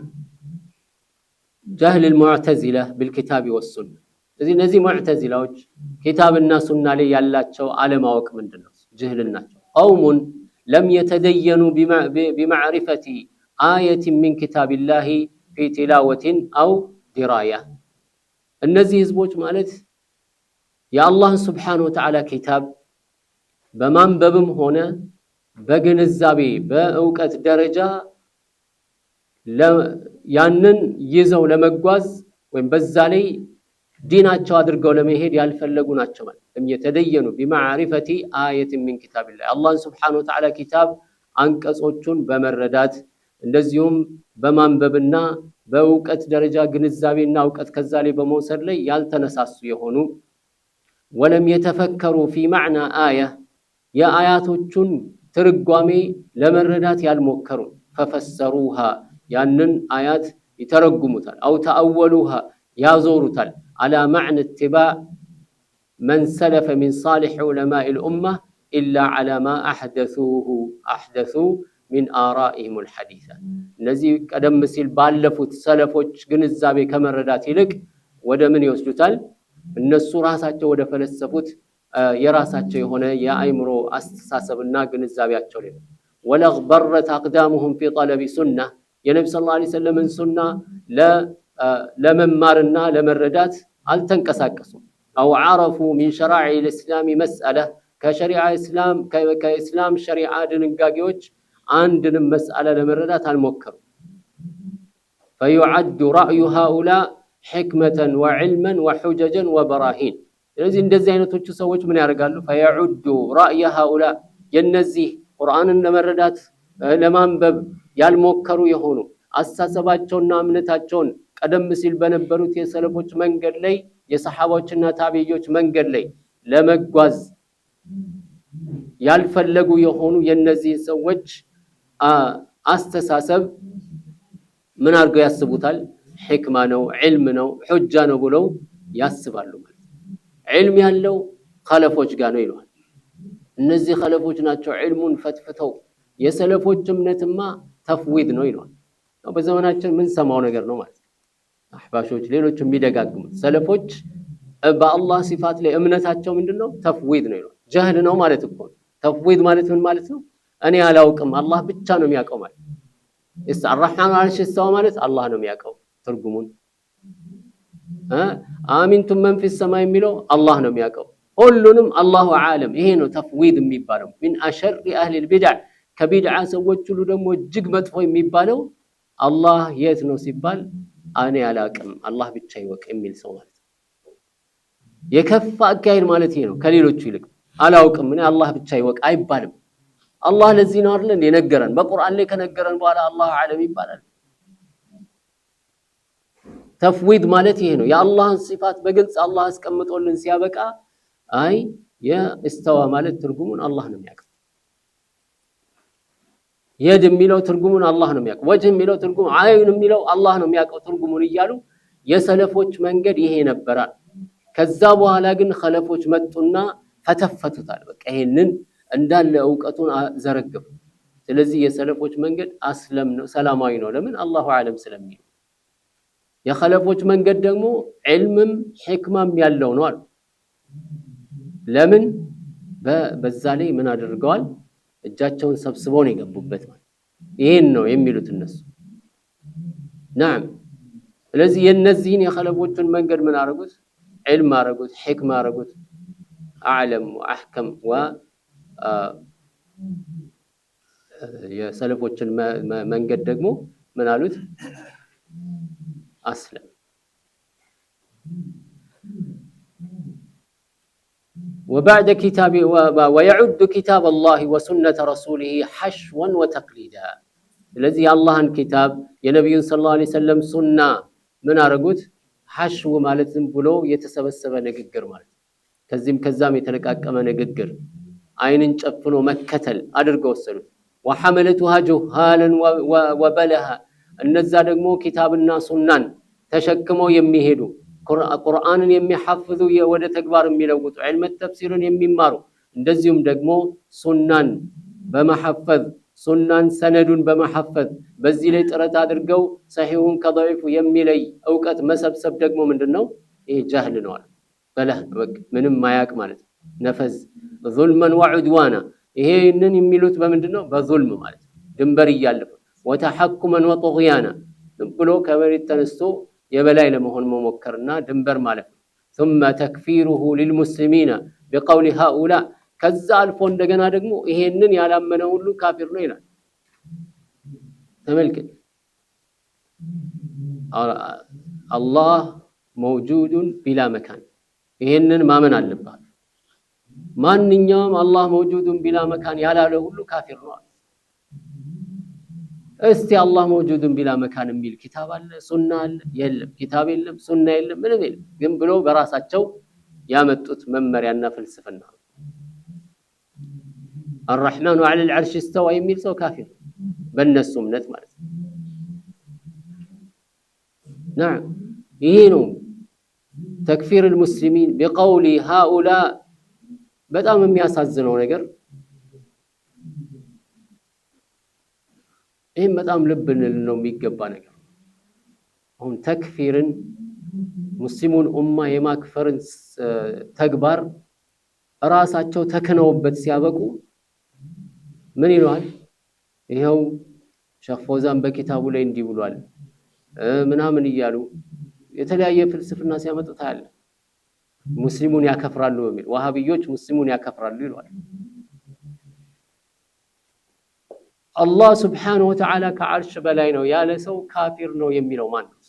جهل المعتزلة بالكتاب والسنة እነዚህ ሙዕተዚላዎች ኪታብና ሱና ላይ ያላቸው አለማወቅ ምንድነው ጅህልናቸው قوم لم يتدينوا بمعرفة آية من كتاب الله في تلاوة أو دراية እነዚህ ህዝቦች ማለት የአላህ Subhanahu Wa Ta'ala ኪታብ በማንበብም ሆነ በግንዛቤ በእውቀት ደረጃ ያንን ይዘው ለመጓዝ ወይም በዛ ላይ ዲናቸው አድርገው ለመሄድ ያልፈለጉ ናቸው ማለት የተደየኑ بمعرفة آية من كتاب الله الله سبحانه وتعالى كتاب አንቀጾቹን በመረዳት እንደዚሁም በማንበብና በእውቀት ደረጃ ግንዛቤና እውቀት ከዛ ላይ በመውሰድ ላይ ያልተነሳሱ የሆኑ ولم يتفكروا في معنى آية يا آياتዎቹን ትርጓሜ ለመረዳት ያልሞከሩ ففسروها ያንን አያት ይተረጉሙታል أو تأولوها ያዞሩታል على معنى اتباع من سلف من صالح علماء الأمة إلا على ما أحدثوا من آرائهم الحديثة الذي قدم ሲል ባለፉት ሰለፎች ግንዛቤ ከመረዳት ይልቅ ወደ ምን ይወስዱታል እነሱ ራሳቸው ወደ ፈለሰፉት የራሳቸው የሆነ የአይምሮ አስተሳሰብና ግንዛቤያቸው ላይ ወለغبرت أقدامهم في طلب سنة የነብዩ ሰለላሁ ዐለይሂ ወሰለም ሱና ለመማርና ለመረዳት አልተንቀሳቀሱም أو عرفوا من شرائع الإسلام مسألة كشريعة الإسلام كإسلام شريعة ድንጋጌዎች አንድንም መስአለ ለመረዳት አልሞከሩም فيعد رأي هؤلاء حكمة وعلما وحججا وبراهين ስለዚህ እንደዚህ አይነቶቹ ሰዎች ምን ያደርጋሉ فيعد رأي هؤلاء የነዚህ ቁርአንን ለመረዳት ለማንበብ ያልሞከሩ የሆኑ አስተሳሰባቸውና እምነታቸውን ቀደም ሲል በነበሩት የሰለፎች መንገድ ላይ የሰሃባዎችና ታቢዒዎች መንገድ ላይ ለመጓዝ ያልፈለጉ የሆኑ የነዚህ ሰዎች አስተሳሰብ ምን አድርገው ያስቡታል ሕክማ ነው ዒልም ነው ሑጃ ነው ብለው ያስባሉ ማለት ዒልም ያለው ኸለፎች ጋር ነው ይላል እነዚህ ኸለፎች ናቸው ዒልሙን ፈትፍተው የሰለፎች እምነትማ ተፍዊድ ነው ይላል በዘመናችን ምን ሰማው ነገር ነው ማለት አህባሾች ሌሎች የሚደጋግሙት ሰለፎች በአላህ ሲፋት ላይ እምነታቸው ምንድነው ተፍዊድ ነው ይላል ጀህል ነው ማለት እኮ ተፍዊድ ማለት ምን ማለት ነው እኔ አላውቅም አላህ ብቻ ነው የሚያውቀው ማለት الرحمن على العرش استوى ማለት አላህ ነው የሚያውቀው ትርጉሙን አሚንቱም መን ፊ السماء የሚለው አላህ ነው የሚያውቀው ሁሉንም አላሁ ዓለም ይሄ ነው ተፍዊድ የሚባለው من اشر اهل البدع ከቢድዓ ሰዎች ሁሉ ደግሞ እጅግ መጥፎ የሚባለው አላህ የት ነው ሲባል እኔ አላውቅም አላህ ብቻ ይወቅ የሚል ሰው ማለት የከፋ አካይር ማለት ይሄ ነው ከሌሎቹ ይልቅ አላውቅም እኔ አላህ ብቻ ይወቅ አይባልም አላህ ለዚህ ነው አይደል እንደነገረን በቁርአን ላይ ከነገረን በኋላ አላህ ዓለም ይባላል ተፍዊድ ማለት ይሄ ነው የአላህን ሲፋት በግልጽ አላህ አስቀምጦልን ሲያበቃ አይ የእስተዋ ማለት ትርጉሙን አላህ ነው የሚያውቀው የድ የሚለው ትርጉሙን አላህ ነው የሚያውቀው ወጅህ የሚለው ትርጉም አይን የሚለው አላህ ነው የሚያውቀው ትርጉሙን እያሉ የሰለፎች መንገድ ይሄ ነበር ከዛ በኋላ ግን ኸለፎች መጡና ፈተፈቱታል በቃ ይሄንን እንዳለ ዕውቀቱን ዘረገፉ ስለዚህ የሰለፎች መንገድ አስለም ነው ሰላማዊ ነው ለምን አላሁ ዓለም ስለሚል የኸለፎች መንገድ ደግሞ ዒልምም ሕክማም ያለው ነው አሉ ለምን በዛ ላይ ምን አድርገዋል እጃቸውን ሰብስበው ነው የገቡበት ማለት ይሄን ነው የሚሉት እነሱ نعم ስለዚህ የነዚህን የኸለፎችን መንገድ ምን አረጉት ዒልም አረጉት ሕክማ አረጉት አዕለም ወአሕከም የሰለፎችን መንገድ ደግሞ ምን አሉት አስለም وبعد كتاب ويعد كتاب الله وسنة رسوله حشوا وتقليدا الذي الله عن كتاب የነብዩ ሰለላሁ ዐለይሂ ወሰለም ሱና ምን አረጉት حشو ማለትም ብሎ የተሰበሰበ ንግግር ማለት ከዛም የተለቃቀመ ንግግር አይንን ጨፍኖ መከተል አድርገው ወሰዱት وحملتها جهالا وبلها እነዛ ደግሞ ኪታብና ሱናን ተሸክመው የሚሄዱ ቁርአንን የሚሐፍዙ ወደ ተግባር የሚለውጡ ዒልም ተፍሲርን የሚማሩ እንደዚሁም ደግሞ ሱናን በመሐፈዝ ሱናን ሰነዱን በመሐፈዝ በዚህ ላይ ጥረት አድርገው ሰሂሁን ከضعيፉ የሚለይ ዕውቀት መሰብሰብ ደግሞ ምንድነው ይሄ ጃህል ነው አለ በለህ ምንም ማያቅ ማለት ነፈዝ ظلما وعدوانا ይሄንን የሚሉት በምንድነው በዙልም ማለት ድንበር ይያለፈ وتحكما وطغيانا ብሎ ከመሬት ተነስቶ የበላይ ለመሆን መሞከርና ድንበር ማለት ثم تكفيره للمسلمين بقول هؤلاء ከዛ አልፎ እንደገና ደግሞ ይሄንን ያላመነ ሁሉ ካፊር ነው ይላል ተመልከት አላህ موجود بلا مكان ይሄንን ማመን አለበት ማንኛውም አላህ موجود بلا مكان ያላለ ሁሉ ካፊር ነው እስቲ አላህ موجود بلا مكان የሚል ኪታብ አለ ሱና አለ የለም ኪታብ የለም ሱና የለም ምንም የለም ግን ብሎ በራሳቸው ያመጡት መመሪያና ፍልስፍና الرحمن على العرش استوى የሚል ሰው ካፊር በእነሱ እምነት ማለት ነው نعم ይሄ ነው تكفير المسلمين بقول هؤلاء በጣም የሚያሳዝነው ነገር ይሄን በጣም ልብ ነው የሚገባ ነገር አሁን ተክፊርን ሙስሊሙን ኡማ የማክፈርን ተግባር ራሳቸው ተከነውበት ሲያበቁ ምን ይሏል ይሄው ሼኽ ፎዛን በኪታቡ ላይ እንዲህ ብሏል ምናምን ይያሉ የተለያየ ፍልስፍና ሲያመጡ ታያለ ሙስሊሙን ያከፍራሉ በሚል ወሃቢዮች ሙስሊሙን ያከፍራሉ ይሏል አላህ Subhanahu Wa Ta'ala ከዓርሽ በላይ ነው ያለ ሰው ካፊር ነው የሚለው ማን ነው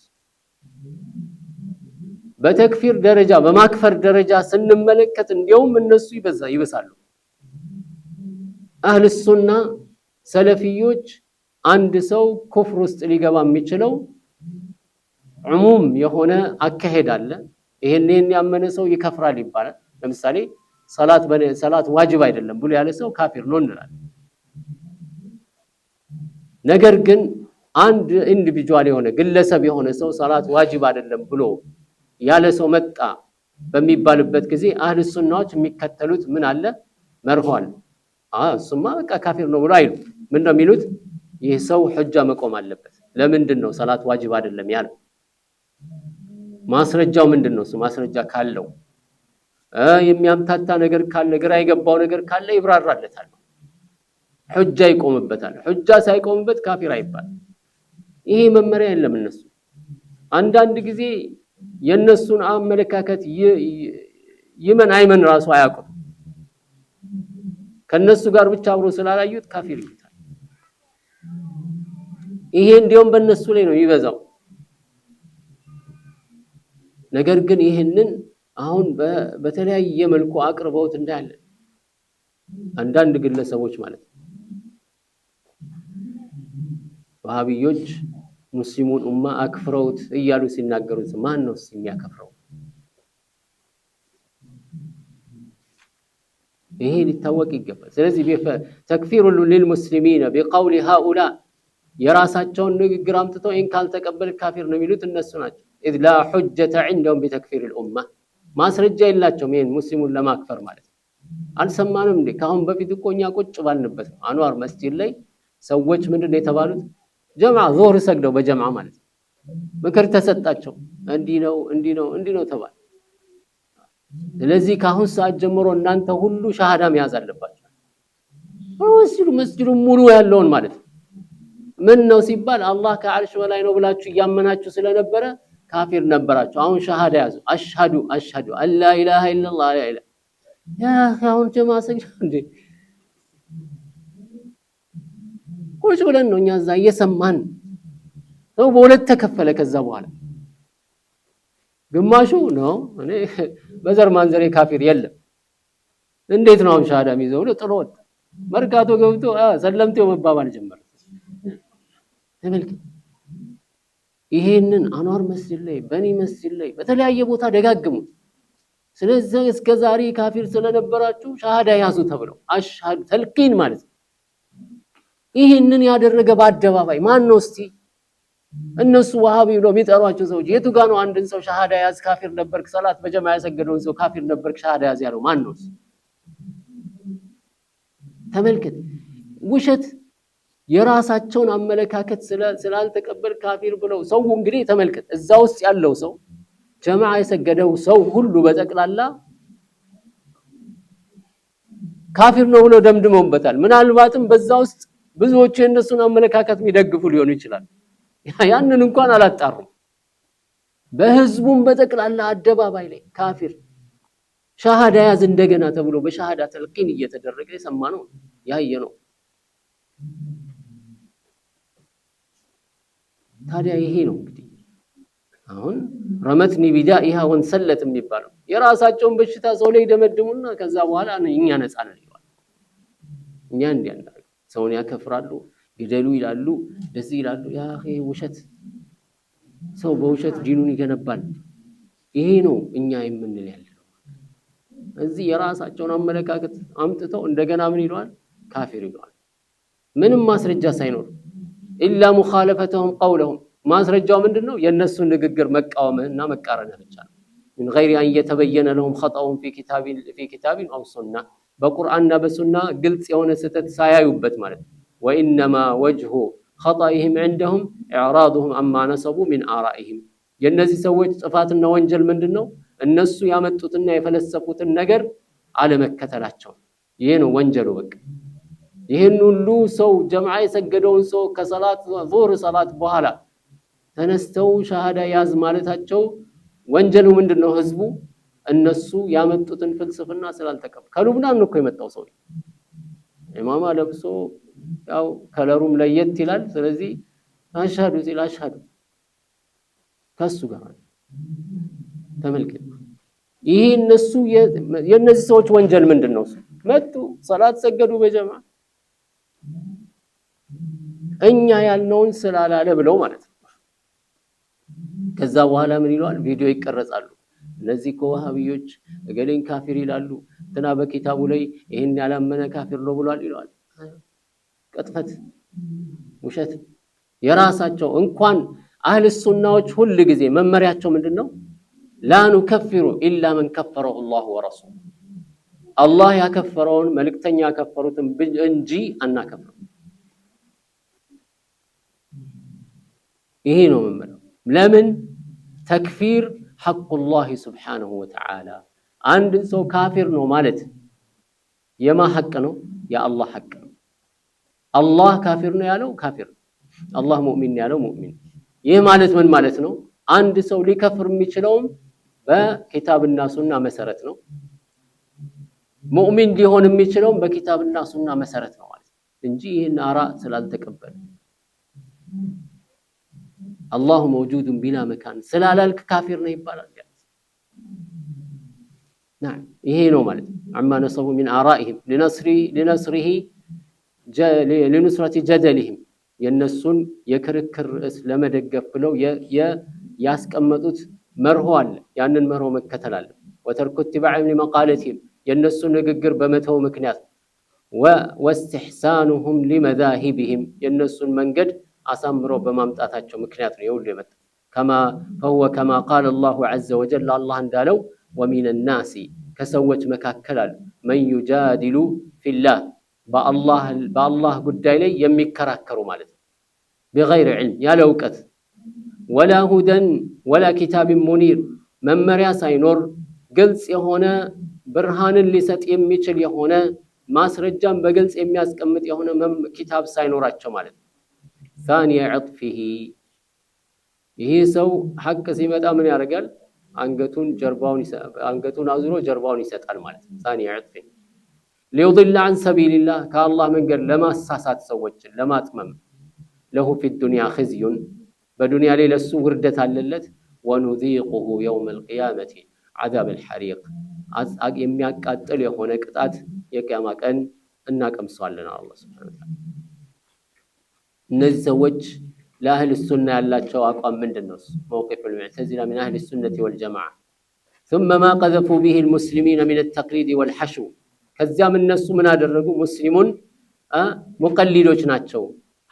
በተክፊር ደረጃ በማክፈር ደረጃ ስንመለከት እንዲያውም እነሱ ይበሳሉ አህለ ሱና ሰለፊዮች አንድ ሰው ኩፍር ውስጥ ሊገባ የሚችለው ዑሙም የሆነ አካሄድ አለ ይሄንን ያመነ ሰው ይከፍራል ይባላል ለምሳሌ ሰላት ዋጅብ አይደለም ብሎ ያለ ሰው ካፊር ነው እንላለን ነገር ግን አንድ ኢንዲቪጁዋል የሆነ ግለሰብ የሆነ ሰው ሰላት ዋጅብ አይደለም ብሎ ያለ ሰው መጣ በሚባልበት ጊዜ አህለ ሱናዎች የሚከተሉት ምን አለ መርሆል እሱማ በቃ ካፊር ነው ብሎ አይሉ ምን ነው የሚሉት ይህ ሰው ሁጃ መቆም አለበት ለምንድን ነው ሰላት ዋጅብ አይደለም ያለው ማስረጃው ምንድነው እሱ ማስረጃ ካለው የሚያምታታ ነገር ካለ ግራ የገባው ነገር ካለ ይብራራለታል ሁጃ ይቆምበታል ሁጃ ሳይቆምበት ካፊር አይባል ይሄ መመሪያ የለም እነሱ አንዳንድ ጊዜ የነሱን አመለካከት ይመን አይመን ራሱ አያውቁም ከነሱ ጋር ብቻ አብሮ ስላላዩት ካፊር ይሉታል ይሄ እንዲያውም በእነሱ ላይ ነው ይበዛው ነገር ግን ይሄንን አሁን በተለያየ መልኩ አቅርበውት እንዳለ አንዳንድ ግለሰቦች ማለት ወሃቢዮች ሙስሊሙን ኡማ አክፍረውት እያሉ ሲናገሩት ማን ነው የሚያከፍረው ይሄ ሊታወቅ ይገባል ስለዚህ ተክፊሩ للمسلمين بقول هؤلاء የራሳቸውን ንግግር አምጥተው ኢን ካልተቀበል ካፊር ነው የሚሉት እነሱ ናቸው اذ لا حجة عندهم بتكفير الامه ማስረጃ የላቸውም ይሄን ሙስሊሙን ለማክፈር ማለት አልሰማንም እንዴ ካሁን በፊት እኮኛ ቁጭ ባልንበት አንዋር መስጂድ ላይ ሰዎች ምንድነው የተባሉት ጀማዓ ዙህር ሰግደው በጀማዓ ማለት ምክር ተሰጣቸው እንዲ ነው ተባለ ስለዚህ ካሁን ሰዓት ጀምሮ እናንተ ሁሉ ሻሃዳ መያዝ አለባችሁ መስጂዱ ሙሉ ያለውን ማለት ምን ነው ሲባል አላህ ከዓርሽ በላይ ነው ብላችሁ ያመናችሁ ስለነበረ ካፊር ነበራችሁ አሁን ሻሃዳ ያዙ አሽሃዱ አላ ኢላሃ ኢላላህ ላ ኢላሃ ያ አሁን ጀማዓ ሰግደው እንዴ ቁጭ ብለን ነው እኛ እዛ እየሰማን ነው በሁለት ተከፈለ ከዛ በኋላ ግማሹ ነው እኔ በዘር ማንዘሬ ካፊር የለም እንዴት ነው ሻሃዳ የሚይዘው ጥሎ ወጣ መርካቶ ገብቶ ሰለምቴው መባባል ጀመረ ተመልከት ይሄንን አንዋር መስጂድ ላይ በኒ መስጂድ ላይ በተለያየ ቦታ ደጋግሙ ስለዚህ እስከዛሬ ካፊር ስለነበራችሁ ሻሃዳ ያዙ ተብለው አሽሃዱ ተልቂን ማለት ይሄንን ያደረገ በአደባባይ ማን ነው እስቲ እነሱ ወሃቢ ነው የሚጠሯቸው ሰዎች የቱ ጋር ነው አንድን ሰው ሻሃዳ ያዝ ካፊር ነበርክ ሰላት በጀማዓ ያሰገደውን ሰው ካፊር ነበርክ ሻሃዳ ያዝ ያለው ማን ነው ተመልከት ውሸት የራሳቸውን አመለካከት ስላልተቀበል ካፊር ብለው ሰው እንግዲህ ተመልከት እዛ ውስጥ ያለው ሰው ጀማዓ የሰገደው ሰው ሁሉ በጠቅላላ ካፊር ነው ብለው ደምድመውበታል ምናልባትም በዛ ውስጥ ብዙዎች የነሱን አመለካከት የሚደግፉ ሊሆኑ ይችላል ያንን እንኳን አላጣሩም በህዝቡም በጠቅላላ አደባባይ ላይ ካፊር ሻሃዳ ያዝ እንደገና ተብሎ በሻሃዳ ተልቂን እየተደረገ የሰማነው ያየነው ታዲያ ይሄ ነው እንግዲህ አሁን ረመትኒ ቢዳኢሃ ወንሰለት የሚባለው የራሳቸውን በሽታ ሰው ላይ ደመድሙና ከዛ በኋላ እኛ ነፃ ነን ይላሉ። እኛ እንዲያንዳሉ ሰውን ያከፍራሉ፣ ግደሉ ይላሉ፣ ደስ ይላሉ። ያ አኺ ውሸት፣ ሰው በውሸት ዲኑን ይገነባል። ይሄ ነው እኛ የምንል ያለው። እዚህ የራሳቸውን አመለካከት አምጥተው እንደገና ምን ይሏል? ካፊር ይሏል። ምንም ማስረጃ ሳይኖር ኢላ ሙኻለፈተሁም ቀውለሁም ማስረጃው ምንድነው? የነሱን ንግግር መቃወምና መቃረን ብቻ ነው። من غير ان يتبين لهم خطأهم في كتاب او سنة በቁርአንና በሱና ግልጽ የሆነ ስህተት ሳያዩበት ማለት ነው። وانما وجه خطئهم عندهم اعراضهم عما نسبوا من آرائهم የነዚህ ሰዎች ጥፋትና ወንጀል ምንድነው? እነሱ ያመጡትና የፈለሰፉትን ነገር አለመከተላቸው። ይሄ ነው ወንጀሉ በቃ። ይሄን ሁሉ ሰው ጀማዓ የሰገደውን ሰው ከሰላት ዙህር ሰላት በኋላ ተነስተው ሻሃዳ ያዝ ማለታቸው ወንጀሉ ምንድነው? ህዝቡ እነሱ ያመጡትን ፍልስፍና ስላልተቀበሉ። ከሉብናን ነው እኮ የመጣው ሰው ኢማማ ለብሶ ያው ከለሩም ለየት ይላል። ስለዚህ አሽሃዱ ሲል አሽሃዱ ከሱ ጋር ተመልከቱ። ይሄ እነሱ የነዚህ ሰዎች ወንጀል ምንድነው? መጡ ሰላት ሰገዱ በጀማዓ እኛ ያልነውን ስላላለ ብለው ማለት ነው። ከዛ በኋላ ምን ይሏል? ቪዲዮ ይቀርጻሉ። እነዚህ ወሃቢዮች እገሌን ካፊር ይላሉ፣ እንትና በኪታቡ ላይ ይሄን ያላመነ ካፊር ነው ብሏል ይሏል። ቅጥፈት፣ ውሸት። የራሳቸው እንኳን አህለ ሱናዎች ሁሉ ጊዜ መመሪያቸው ምንድነው? ላ ንከፍሩ ኢላ መን ከፈረሁ አላህ ወረሱሉ አላህ ያከፈረውን መልእክተኛ ያከፈሩትን እንጂ አናከፍሩ። ይሄ ነው መመሪያው። ለምን? ተክፊር ሐቁላህ ሱብሓነሁ ወተዓላ። አንድ ሰው ካፊር ነው ማለት የማ ሐቅ ነው? የአላህ ሐቅ ነው። አላህ ካፊር ነው ያለው ካፊር፣ አላህ ሙእሚን ያለው ሙእሚን። ይህ ማለት ምን ማለት ነው? አንድ ሰው ሊከፍር የሚችለውም በኪታብና ሱና መሰረት ነው። ሙእሚን ሊሆን የሚችለውም በኪታብና ሱና መሰረት ነው ማለት እንጂ ይሄን አራ ስላልተቀበለ አላሁ መውጁድን ቢላ መካን ስላላልክ ካፊር ነው ይባላል። نعم ይሄ ነው ማለት አማ ነሰቡ من آرائهم لنصرة جدلهم የነሱን የክርክር ርዕስ ለመደገፍ ብለው ያስቀመጡት መርሆ አለ። ያንን መርሆ መከተል አለ። ወተርኩ اتباع لمقالتهم የነሱን ንግግር በመተው ምክንያት واستحسانهم لمذاهبهم የነሱን መንገድ አሳምሮ በማምጣታቸው ምክንያት ነው ይሁሉ የመጣ فهو كما قال الله عز وجل الله እንዳለው ومن الناس ከሰዎች መካከል አሉ من يجادل في الله በአላህ ጉዳይ ላይ የሚከራከሩ ማለት ነው። بغير علم ያለ ዕውቀት ولا هدى ولا كتاب منير መመሪያ ሳይኖር ግልጽ የሆነ ብርሃንን ሊሰጥ የሚችል የሆነ ማስረጃን በግልጽ የሚያስቀምጥ የሆነ ኪታብ ሳይኖራቸው ማለት ነው። ثاني عطفه ይሄ ሰው ሐቅ ሲመጣ ምን ያደርጋል? አንገቱን አዙሮ ጀርባውን ይሰጣል ማለት ነው። ثاني عطفه ليضل عن سبيل الله كالله መንገድ ለማሳሳት ሰዎችን ለማጥመም له في الدنيا خزي በዱንያ ላይ ለሱ ውርደት አለለት። ونذيقه يوم القيامة عذاب الحريق የሚያቃጥል የሆነ ቅጣት የቂያማ ቀን እናቀምሰዋለን አላህ Subhanahu Wa Ta'ala። እነዚህ ሰዎች ለአህል ሱና ያላቸው አቋም ምንድነው? موقف المعتزلة من أهل السنة والجماعة. ثم ما قذفوا به المسلمين من التقليد والحشو ከዚያም እነሱ ምን አደረጉ? ሙስሊሙን ሙቀሊዶች ናቸው።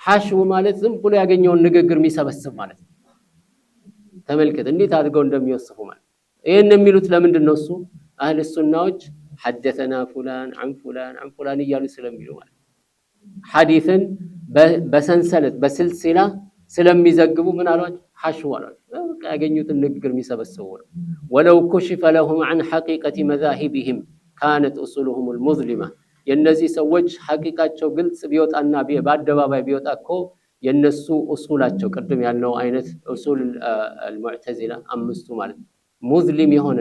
ሐሽው ማለት ዝም ብሎ ያገኘውን ንግግር የሚሰበስብ ማለት ነው። ተመልከት እንዴት አድርገው እንደሚወስፉ ማለት። ይሄን የሚሉት ለምንድን ነው? እሱ አህል ሱናዎች حدثنا فلان عن فلان عن فلان እያሉ ስለሚሉ ማለት ሐዲስን በሰንሰለት በስልሲላ ስለሚዘግቡ ምን አሏቸው? ሐሽው አሏቸው። በቃ ያገኙትን ንግግር የሚሰበስቡ ነው። ولو كشف لهم عن حقيقة مذاهبهم كانت أصولهم المظلمة የነዚህ ሰዎች ሐቂቃቸው ግልጽ ቢወጣና በአደባባይ ቢወጣ እኮ የነሱ ኡሱላቸው ቅድም ያልነው አይነት ኡሱል المعتزلة አምስቱ ማለት ሙዝሊም የሆነ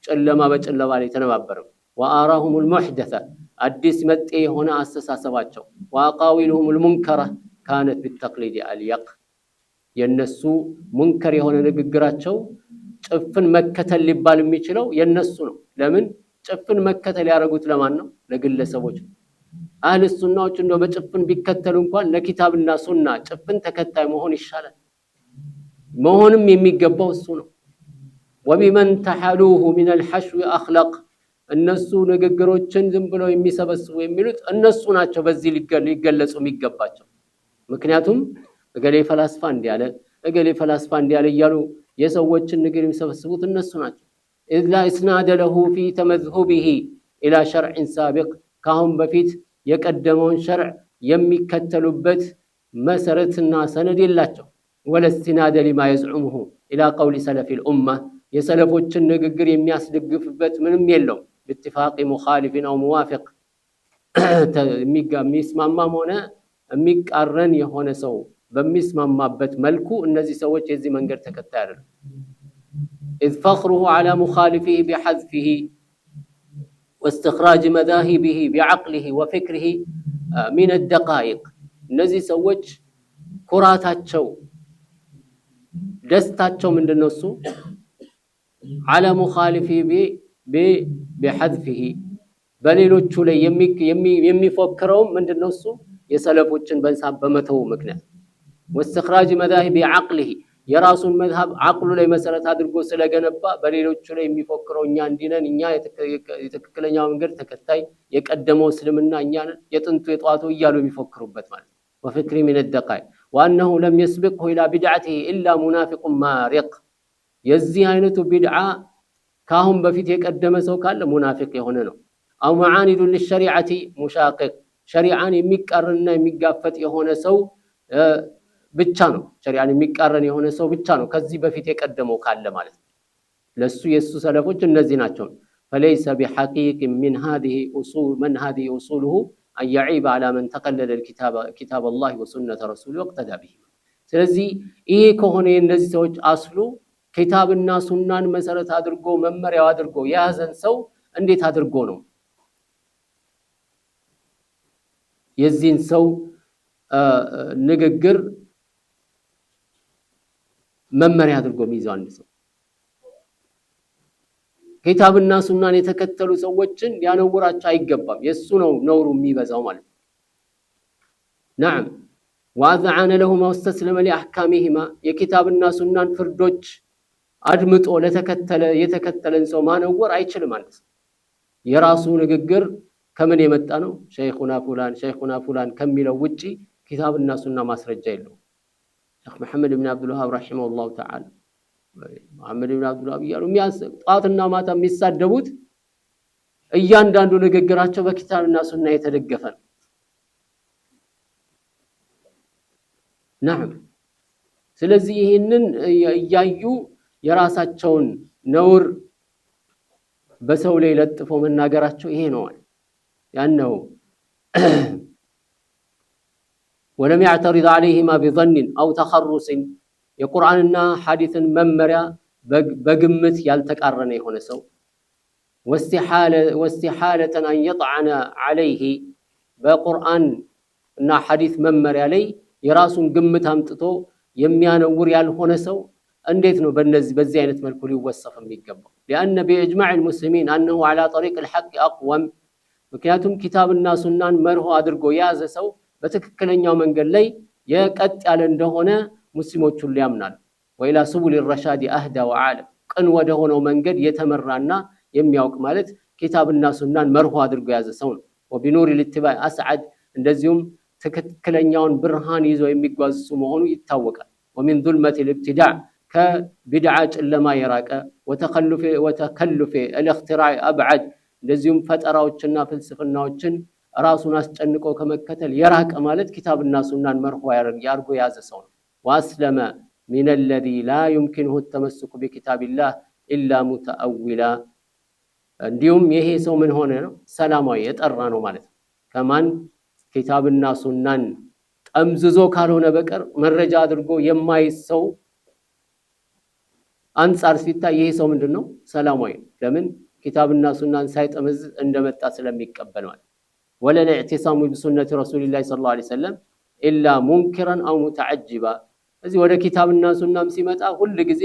ጨለማ በጨለማ ላይ ተነባበረው። وآراهم المحدثة አዲስ መጤ የሆነ አስተሳሰባቸው وأقاويلهم المنكرة كانت بالتقليد اليق የነሱ ሙንከር የሆነ ንግግራቸው ጭፍን መከተል ሊባል የሚችለው የነሱ ነው። ለምን ጭፍን መከተል ያደረጉት ለማን ነው? ለግለሰቦች ነው። አህለ ሱናዎች እንደው በጭፍን ቢከተሉ እንኳን ለኪታብና ሱና ጭፍን ተከታይ መሆን ይሻላል። መሆንም የሚገባው እሱ ነው። ወቢመን ተሐሉሁ ሚን الحشو اخلق እነሱ ንግግሮችን ዝም ብለው የሚሰበስቡ የሚሉት እነሱ ናቸው በዚህ ሊገለጹ የሚገባቸው። ምክንያቱም እገሌ ፈላስፋ እንዲያለ እገሌ ፈላስፋ እንዲያለ እያሉ የሰዎችን ንግግር የሚሰበስቡት እነሱ ናቸው። ኢላ እስናደ ለሁ ፊ ተመዝሁቢሂ ኢላ ሸርዕ ሳቢቅ ካሁን በፊት የቀደመውን ሸርዕ የሚከተሉበት መሰረትና ሰነድ የላቸው። ወለስቲናደ ሊማ يزعمه ኢላ ቀውሊ ሰለፊ الامه የሰለፎችን ንግግር የሚያስደግፍበት ምንም የለው። باتفاق مخالف او موافق የሚስማማም ሆነ የሚቃረን የሆነ ሰው በሚስማማበት መልኩ እነዚህ ሰዎች የዚህ መንገድ ተከታይ አይደሉም። اذ فخره على مخالفه بحذفه واستخراج مذاهبه بعقله وفكره من الدقائق እነዚህ ሰዎች ኩራታቸው ደስታቸው ምንድነው? እሱ على مخالفه بحذفه በሌሎቹ ላይ የሚፎክረው ምንድነው? እሱ የሰለፎችን በንሳብ በመተው ምክንያት واستخراج مذاهب عقله የራሱን መዝሐብ አቅሉ ላይ መሰረት አድርጎ ስለገነባ በሌሎቹ ላይ የሚፎክረው እኛ እንዲነን እኛ የተከክለኛው መንገድ ተከታይ የቀደመው እስልምና እኛ ነን የጥንቱ የጧቱ እያሉ የሚፎክሩበት ማለት ነው። وفكري من الدقائق وانه لم يسبقه الى بدعته الا منافق مارق የዚህ አይነቱ ቢድዓ ካሁን በፊት የቀደመ ሰው ካለ ሙናፊቅ የሆነ ነው። او معاند للشريعه مشاقق ሸሪዓን የሚቃረንና የሚጋፈጥ የሆነ ሰው ብቻ ነው። ሸሪዓን የሚቃረን የሆነ ሰው ብቻ ነው ከዚህ በፊት የቀደመው ካለ ማለት ነው። ለሱ የሱ ሰለፎች እነዚህ ናቸው። فليس بحقيق من هذه اصول من هذه اصوله ان يعيب على من تقلد كتاب الله وسنه رسوله واقتدى به። ስለዚህ ይሄ ከሆነ እነዚህ ሰዎች አስሉ ኪታብና ሱናን መሰረት አድርጎ መመሪያው አድርጎ ያዘን ሰው እንዴት አድርጎ ነው የዚህን ሰው ንግግር መመሪያ አድርጎ የሚይዘው? አንድ ሰው ኪታብና ሱናን የተከተሉ ሰዎችን ሊያነውራቸው አይገባም። የሱ ነው ነውሩ የሚበዛው ማለት ነው። نعم واذعن لهما واستسلم لاحكامهما የኪታብና ሱናን ፍርዶች አድምጦ የተከተለን ሰው ማነወር አይችልም ማለት ነው። የራሱ ንግግር ከምን የመጣ ነው? ሸይኹና ፉላን ከሚለው ውጪ ኪታብና ሱና ማስረጃ የለው። ሼክ መሐመድ ኢብኑ አብዱል ወሃብ ረሂመሁላህ ተዓላ መሐመድ ኢብኑ አብዱል ወሃብ ያሉ ጧትና ማታ የሚሳደቡት እያንዳንዱ ንግግራቸው በኪታብና ሱና የተደገፈ ነው። نعم ስለዚህ ይሄንን ያዩ የራሳቸውን ነውር በሰው ላይ ለጥፎ መናገራቸው ይሄ ነው ያነው ولم يعترض عليهما بظن او تخرص የቁርአንና ሐዲስን መመሪያ በግምት ያልተቃረነ የሆነ ሰው واستحالة ان يطعن عليه በቁርአን እና ሐዲስ መመሪያ ላይ የራሱን ግምት አምጥቶ የሚያነውር ያልሆነ ሰው እንዴት ነው በዚህ አይነት መልኩ ሊወሰፍ የሚገባው? لان باجماع المسلمين انه على طريق الحق اقوم ምክንያቱም ኪታብና ሱናን መርሆ አድርጎ ያዘ ሰው በትክክለኛው መንገድ ላይ የቀጥ ያለ እንደሆነ ሙስሊሞች ሁሉ ያምናሉ። ወይላ سبل الرشاد اهدى وعالم ቅን ወደ ሆነው መንገድ የተመራና የሚያውቅ ማለት ኪታብና ሱናን መርሆ አድርጎ ያዘ ሰው ነው። وبنور الاتباع اسعد እንደዚሁም ትክክለኛውን ብርሃን ይዞ የሚጓዝ መሆኑ ይታወቃል። ومن ظلمة الابتداع ከቢድዓ ጨለማ የራቀ وتكلف الاختراع ابعد እንደዚሁም ፈጠራዎችና ፍልስፍናዎችን ራሱን አስጨንቆ ከመከተል የራቀ ማለት ኪታብና ሱናን መርሆ ያርጎ ያዘ ሰው ነው። واسلم من الذي لا يمكنه التمسك بكتاب الله الا متأولا እንዲሁም ይሄ ሰው ምን ሆነ ነው? ሰላማዊ የጠራ ነው ማለት ነው። ከማን ኪታብና ሱናን ጠምዝዞ ካልሆነ በቀር መረጃ አድርጎ የማይሰው አንፃር ሲታይ ይሄ ሰው ምንድነው? ሰላማዊ። ለምን? ኪታብና ሱናን ሳይጠምዝ እንደመጣ ስለሚቀበል ማለት። ولا الاعتصام بسنة رسول الله صلى الله عليه وسلم الا منكرا او متعجبا እዚህ ወደ ኪታብና ሱናም ሲመጣ ሁሉ ጊዜ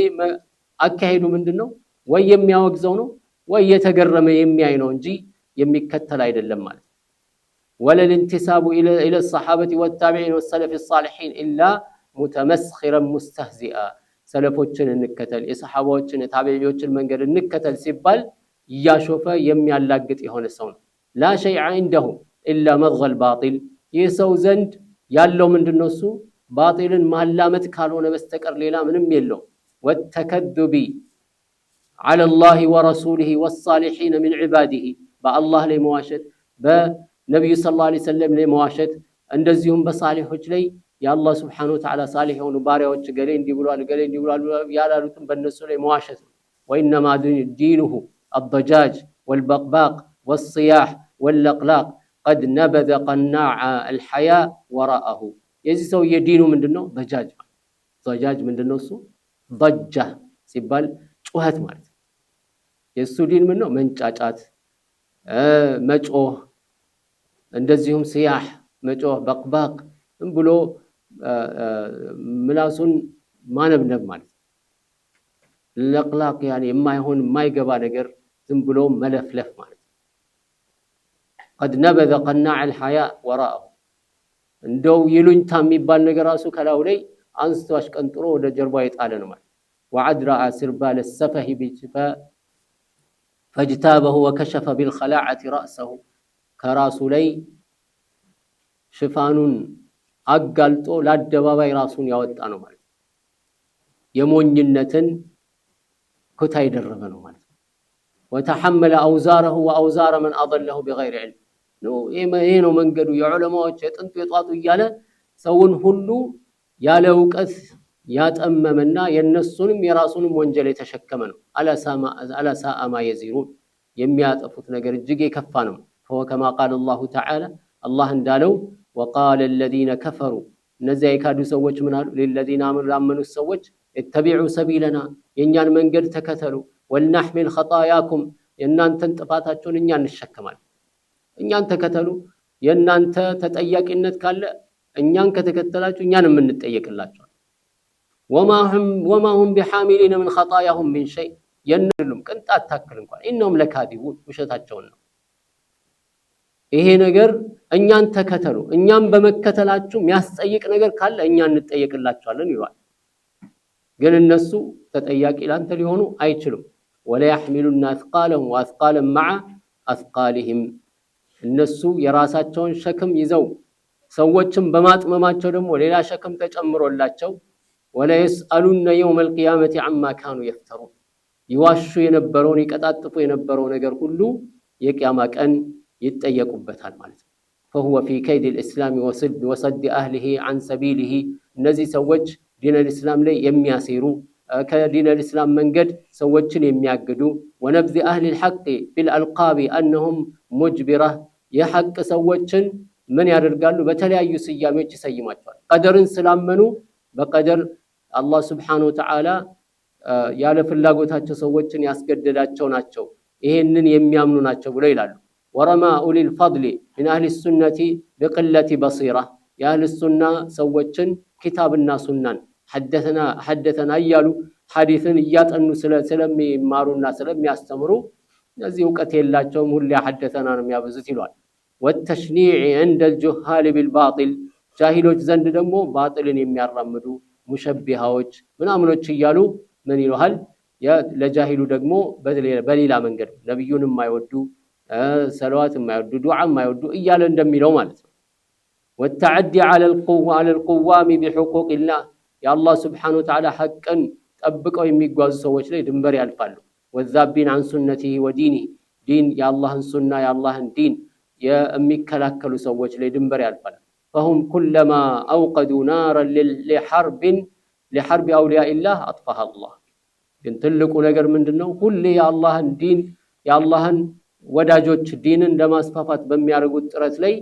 አካሄዱ ምንድነው ወይ የሚያወግዘው ነው ወይ የተገረመ የሚያይ ነው እንጂ የሚከተል አይደለም ማለት ولا الانتساب الى الصحابه والتابعين والسلف الصالحين الا متمسخرا مستهزئا ሰለፎችን እንከተል የሰሃባዎችን የታቢዒዎችን መንገድ እንከተል ሲባል ያሾፈ የሚያላግጥ የሆነ ሰው ነው لا شيء عنده الا مضغ الباطل የሰው ዘንድ ያለው ምንድነው እሱ ባጢልን ማላመጥ ካልሆነ በስተቀር ሌላ ምንም የለው والتكذب على الله ورسوله والصالحين من عباده بالله ላይ መዋሸት በነብዩ ሰለላሁ ዐለይሂ ወሰለም ላይ መዋሸት እንደዚሁም በሳሊሆች ላይ የአላህ Subhanahu Wa Ta'ala ሳሊህ የሆኑ ባሪያዎች ገሌ እንዲህ ብሏል ያላሉትን በእነሱ ላይ መዋሸት وانما دينه الضجاج والبقباق والصياح واللقلاق قد نبذ قناع الحياء وراءه የዚህ ሰው የዲኑ ምንድነው ضجاج ምንድነው እሱ ضجة ሲባል ጩኸት ማለት የሱ ዲን ምንድነው መንጫጫት መጮህ እንደዚሁም ሲያህ መጮህ በቅባቅ ብሎ ምላሱን ማነብነብ ማለት ለቅላቅ يعني የማይሆን የማይገባ ነገር ዝም ብሎ መለፍለፍ ማለት قد نبذ قناع الحياء وراءه እንደው ይሉኝታ የሚባል ነገር ራሱ ከላው ላይ አንስቶ አሽቀንጥሮ ወደ ጀርባ ይጣለ ነው ማለት وعدرا سربال السفه بجفا فاجتابه وكشف بالخلاعة رأسه كراسو لي شفانون አጋልጦ ለአደባባይ ራሱን ያወጣ ነው ማለት የሞኝነትን ኩታ ይደረበ ነው ማለት وتحمل اوزاره واوزار من اضله بغير علم ነው ይሄ ነው መንገዱ የዑለማዎች የጥንት የጧቱ ይያለ ሰውን ሁሉ ያለ ዕውቀት ያጠመመና የነሱንም የራሱንም ወንጀል የተሸከመ ነው አላሳማ ما يزيرون የሚያጠፉት ነገር እጅግ የከፋ ነው فكما قال الله تعالى الله እንዳለው وقال الذين كفروا እነዚያ የካዱ ሰዎች ምን አሉ للذين آمنوا ሰዎች اتبعوا سبيلنا የኛን መንገድ ተከተሉ ولنحمل خطاياكم የናንተን ጥፋታችሁን እኛ እንሸከማለን እኛን ተከተሉ የናንተ ተጠያቂነት ካለ እኛን ከተከተላችሁ እኛን እንጠየቅላችሁ وما هم بحاملين من خطاياهم من شيء የነሉም ቅንጣት ታክል እንኳን انهم لكاذبون ውሸታቸውን ነው ይሄ ነገር እኛን ተከተሉ እኛን በመከተላችሁ የሚያስጠይቅ ነገር ካለ እኛን እንጠየቅላችኋለን ይላል ግን እነሱ ተጠያቂ ላንተ ሊሆኑ አይችሉም ولا يحملون اثقالهم واثقالا مع اثقالهم እነሱ የራሳቸውን ሸክም ይዘው ሰዎችን በማጥመማቸው ደግሞ ሌላ ሸክም ተጨምሮላቸው ولا يسالون يوم القيامه عما كانوا يفترون ይዋሹ የነበረውን ይቀጣጥፉ የነበረው ነገር ሁሉ የቂያማ ቀን ይጠየቁበታል ማለት ነው فهو في كيد الاسلام وصد اهله عن سبيله እነዚህ ሰዎች ዲን الاسلام ላይ የሚያሲሩ ከዲን الاسلام መንገድ ሰዎችን የሚያግዱ ونبذ اهل الحق بالالقاب انهم مجبره የሐቅ ሰዎችን ምን ያደርጋሉ በተለያዩ ስያሜዎች ይሰይማቸዋል ቀደርን ስላመኑ በቀደር አላህ Subhanahu Wa Ta'ala ያለ ፍላጎታቸው ሰዎችን ያስገደዳቸው ናቸው ይሄንን የሚያምኑ ናቸው ብለው ይላሉ ورما اولي الفضل من اهل السنه بقله بصيره يا اهل السنه ሰዎችን ኪታብና ሱናን حدثنا እያሉ ሐዲስን እያጠኑ ስለሚማሩና ስለሚያስተምሩ እዚህ ዕውቀት የላቸውም ሁሉ حدثنا ነው የሚያበዙት ይሏል والتشنيع عند الجهال بالباطل ጃሂሎች ዘንድ ደግሞ ባጥልን የሚያራምዱ ሙሸቢሃዎች ምናምኖች ይያሉ ምን ይሉሃል ለጃሂሉ ደግሞ በሌላ መንገድ ነብዩን የማይወዱ ሰለዋት የማይወዱ ዱዓ የማይወዱ እያለ እንደሚለው ማለት ነው والتعدي على القوام بحقوق الله يا الله سبحانه وتعالى حقا ጠብቀው የሚጓዙ ሰዎች ላይ ድንበር ያልፋሉ والذابين عن سنته ودينه دين يا الله السنه يا الله الدين የሚከላከሉ ሰዎች ላይ ድንበር ያልፋሉ فهم كلما اوقدوا نارا لحرب اولياء الله اطفاها الله ግን ትልቁ ነገር ምንድነው ሁሌ የአላህን ዲን የአላህን ወዳጆች ዲንን ለማስፋፋት በሚያደርጉት ጥረት ላይ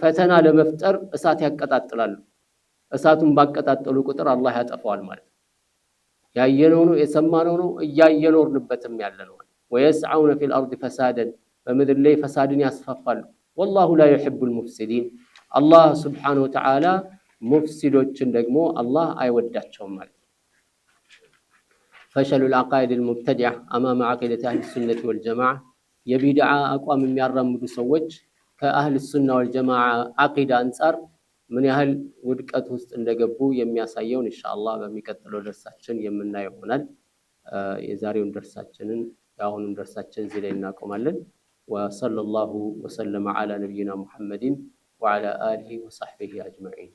ፈተና ለመፍጠር እሳት ያቀጣጥላሉ እሳቱን ባቀጣጠሉ ቁጥር አላህ ያጠፋዋል ማለት ያየነው ነው የሰማነው ነው እያየኖርንበትም ያለ ነው ويسعون في الارض فسادا በምድር ላይ ፈሳድን ያስፋፋሉ والله لا يحب المفسدين الله سبحانه وتعالى ሙፍሲዶችን ደግሞ አላህ አይወዳቸውም ማለት ነው። ፈሸሉል አቃኢድል ሙብተዲዓ አማመ ዓቂደት አህሊ ሱነቲ ወልጀማዓ የቢድዓ አቋም የሚያራምዱ ሰዎች ከአህል ሱና ወልጀማዓ ዓቂዳ አንጻር ምን ያህል ውድቀት ውስጥ እንደገቡ የሚያሳየውን ኢንሻአላህ በሚቀጥለው ደርሳችን የምናየው ይሆናል። የዛሬውን ደርሳችንን የአሁኑን ደርሳችን እዚህ ላይ እናቆማለን። ወሰለላሁ ወሰለመ ዐላ ነቢይና ሙሐመድን ወዐላ አሊሂ ወሰሕቢሂ አጅመዒን።